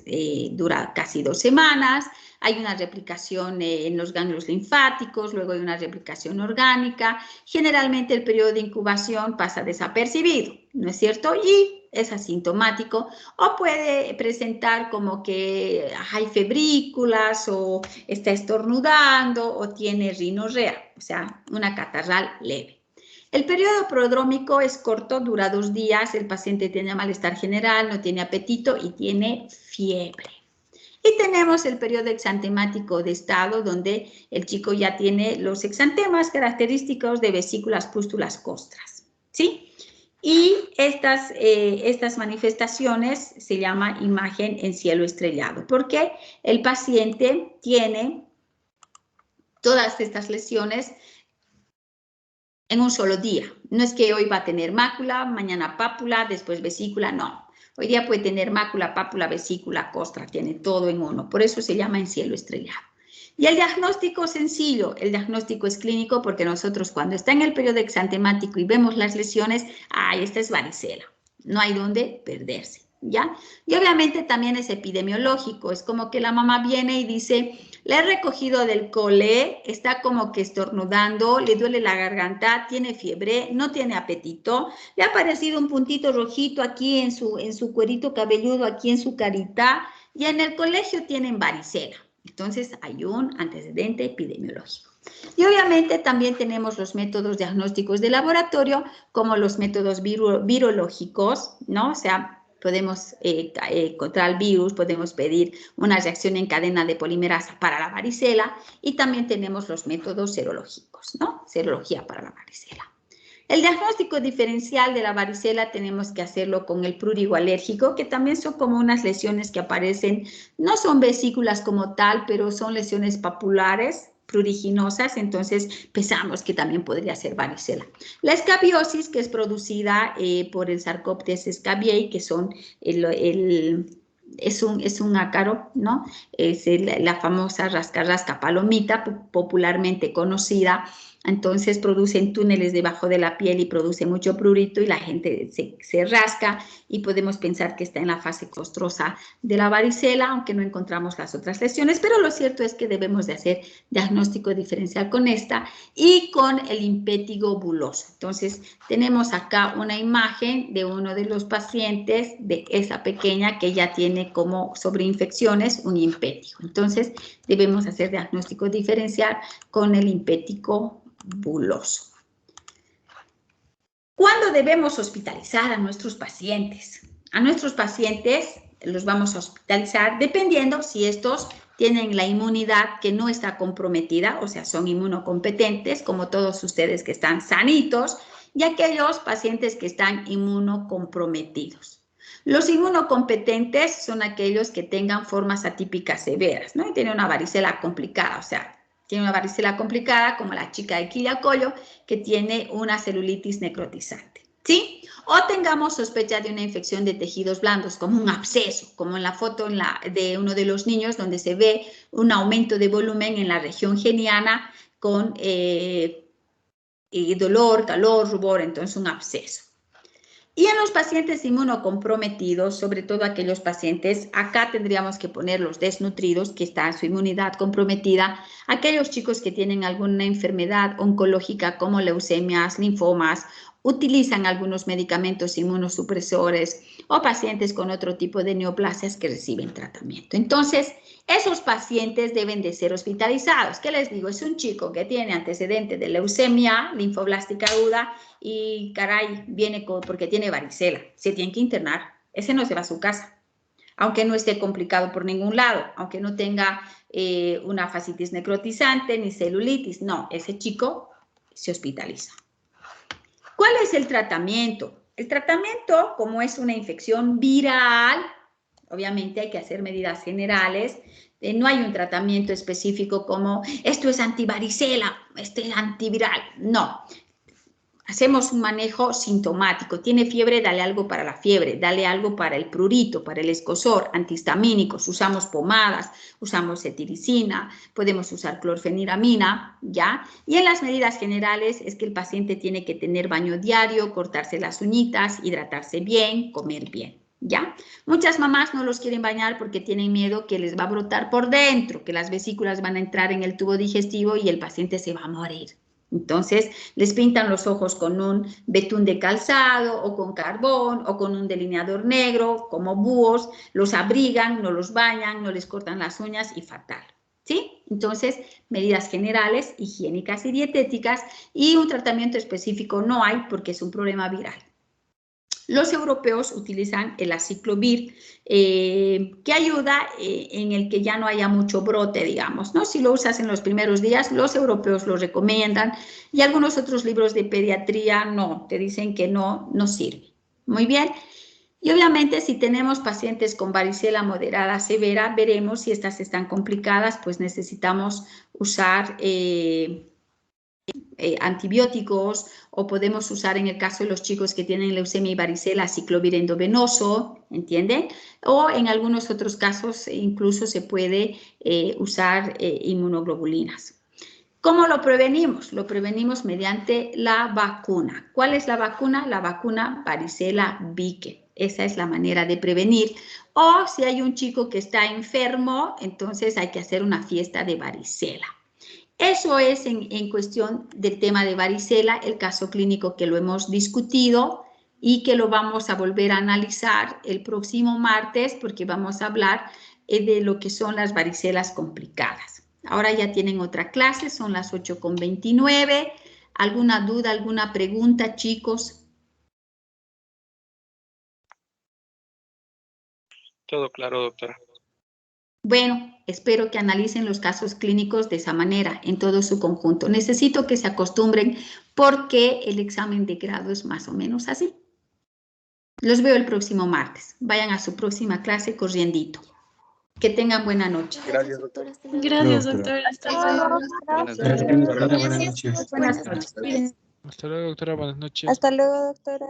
dura casi 2 semanas. Hay una replicación en los ganglios linfáticos, luego hay una replicación orgánica. Generalmente el periodo de incubación pasa desapercibido, ¿no es cierto? Y es asintomático o puede presentar como que hay febrículas o está estornudando o tiene rinorrea, o sea, una catarral leve. El periodo prodrómico es corto, dura 2 días, el paciente tiene malestar general, no tiene apetito y tiene fiebre. Y tenemos el periodo exantemático de estado, donde el chico ya tiene los exantemas característicos de vesículas, pústulas, costras, ¿sí? Y estas manifestaciones se llama imagen en cielo estrellado, porque el paciente tiene todas estas lesiones en un solo día. No es que hoy va a tener mácula, mañana pápula, después vesícula, no. Hoy día puede tener mácula, pápula, vesícula, costra, tiene todo en uno. Por eso se llama en cielo estrellado. Y el diagnóstico sencillo, el diagnóstico es clínico porque nosotros cuando está en el periodo exantemático y vemos las lesiones, esta es varicela. No hay dónde perderse, ¿ya? Y obviamente también es epidemiológico. Es como que la mamá viene y dice, la he recogido del cole, está como que estornudando, le duele la garganta, tiene fiebre, no tiene apetito, le ha aparecido un puntito rojito aquí en su cuerito cabelludo, aquí en su carita, y en el colegio tienen varicela. Entonces hay un antecedente epidemiológico. Y obviamente también tenemos los métodos diagnósticos de laboratorio, como los métodos virológicos, ¿no? O sea, podemos contra el virus, podemos pedir una reacción en cadena de polimerasa para la varicela y también tenemos los métodos serológicos, ¿no? Serología para la varicela. El diagnóstico diferencial de la varicela tenemos que hacerlo con el prurigo alérgico, que también son como unas lesiones que aparecen, no son vesículas como tal, pero son lesiones papulares, pruriginosas, entonces pensamos que también podría ser varicela. La escabiosis, que es producida por el Sarcoptes scabiei, que son es un ácaro, ¿no? Es la famosa rasca palomita, popularmente conocida. Entonces producen túneles debajo de la piel y produce mucho prurito y la gente se rasca y podemos pensar que está en la fase costrosa de la varicela, aunque no encontramos las otras lesiones, pero lo cierto es que debemos de hacer diagnóstico diferencial con esta y con el impétigo buloso. Entonces tenemos acá una imagen de uno de los pacientes de esa pequeña que ya tiene como sobreinfecciones un impétigo. Entonces debemos hacer diagnóstico diferencial con el impétigo buloso. ¿Cuándo debemos hospitalizar a nuestros pacientes? A nuestros pacientes los vamos a hospitalizar dependiendo si estos tienen la inmunidad que no está comprometida, o sea, son inmunocompetentes, como todos ustedes que están sanitos, y aquellos pacientes que están inmunocomprometidos. Los inmunocompetentes son aquellos que tengan formas atípicas severas, ¿no? Y tienen una varicela complicada, o sea, tiene una varicela complicada como la chica de Quillacollo que tiene una celulitis necrotizante, ¿sí? O tengamos sospecha de una infección de tejidos blandos como un absceso, como en la foto de uno de los niños donde se ve un aumento de volumen en la región geniana con dolor, calor, rubor, entonces un absceso. Y en los pacientes inmunocomprometidos, sobre todo aquellos pacientes, acá tendríamos que poner los desnutridos, que está su inmunidad comprometida, aquellos chicos que tienen alguna enfermedad oncológica como leucemias, linfomas, utilizan algunos medicamentos inmunosupresores o pacientes con otro tipo de neoplasias que reciben tratamiento. Entonces, esos pacientes deben de ser hospitalizados. ¿Qué les digo? Es un chico que tiene antecedentes de leucemia linfoblástica aguda y, caray, viene porque tiene varicela. Se tiene que internar. Ese no se va a su casa. Aunque no esté complicado por ningún lado, aunque no tenga una fascitis necrotizante ni celulitis. No, ese chico se hospitaliza. ¿Cuál es el tratamiento? El tratamiento, como es una infección viral, obviamente hay que hacer medidas generales. No hay un tratamiento específico como esto es antivaricela, este es antiviral. No. Hacemos un manejo sintomático. Tiene fiebre, dale algo para la fiebre, dale algo para el prurito, para el escozor, antihistamínicos. Usamos pomadas, usamos cetiricina, podemos usar clorfeniramina, ¿ya? Y en las medidas generales es que el paciente tiene que tener baño diario, cortarse las uñitas, hidratarse bien, comer bien, ¿ya? Muchas mamás no los quieren bañar porque tienen miedo que les va a brotar por dentro, que las vesículas van a entrar en el tubo digestivo y el paciente se va a morir. Entonces, les pintan los ojos con un betún de calzado o con carbón o con un delineador negro, como búhos, los abrigan, no los bañan, no les cortan las uñas y fatal, ¿sí? Entonces, medidas generales, higiénicas y dietéticas y un tratamiento específico no hay porque es un problema viral. Los europeos utilizan el aciclovir, que ayuda en el que ya no haya mucho brote, digamos, ¿no? Si lo usas en los primeros días, los europeos lo recomiendan y algunos otros libros de pediatría no, te dicen que no sirve. Muy bien. Y obviamente si tenemos pacientes con varicela moderada severa, veremos si estas están complicadas, pues necesitamos usar antibióticos o podemos usar en el caso de los chicos que tienen leucemia y varicela aciclovir endovenoso, ¿entienden? O en algunos otros casos incluso se puede usar inmunoglobulinas. ¿Cómo lo prevenimos? Lo prevenimos mediante la vacuna. ¿Cuál es la vacuna? La vacuna varicela Vique. Esa es la manera de prevenir. O si hay un chico que está enfermo, entonces hay que hacer una fiesta de varicela. Eso es en cuestión del tema de varicela, el caso clínico que lo hemos discutido y que lo vamos a volver a analizar el próximo martes porque vamos a hablar de lo que son las varicelas complicadas. Ahora ya tienen otra clase, son las 8:29. ¿Alguna duda, alguna pregunta, chicos? Todo claro, doctora. Bueno, espero que analicen los casos clínicos de esa manera, en todo su conjunto. Necesito que se acostumbren porque el examen de grado es más o menos así. Los veo el próximo martes. Vayan a su próxima clase corriendito. Que tengan buena noche. Gracias, doctora. Gracias, doctora. doctora. Hasta luego. Buenas Gracias, noches. doctora. Buenas noches. Buenas noches. Hasta luego, doctora. Buenas noches. Hasta luego, doctora.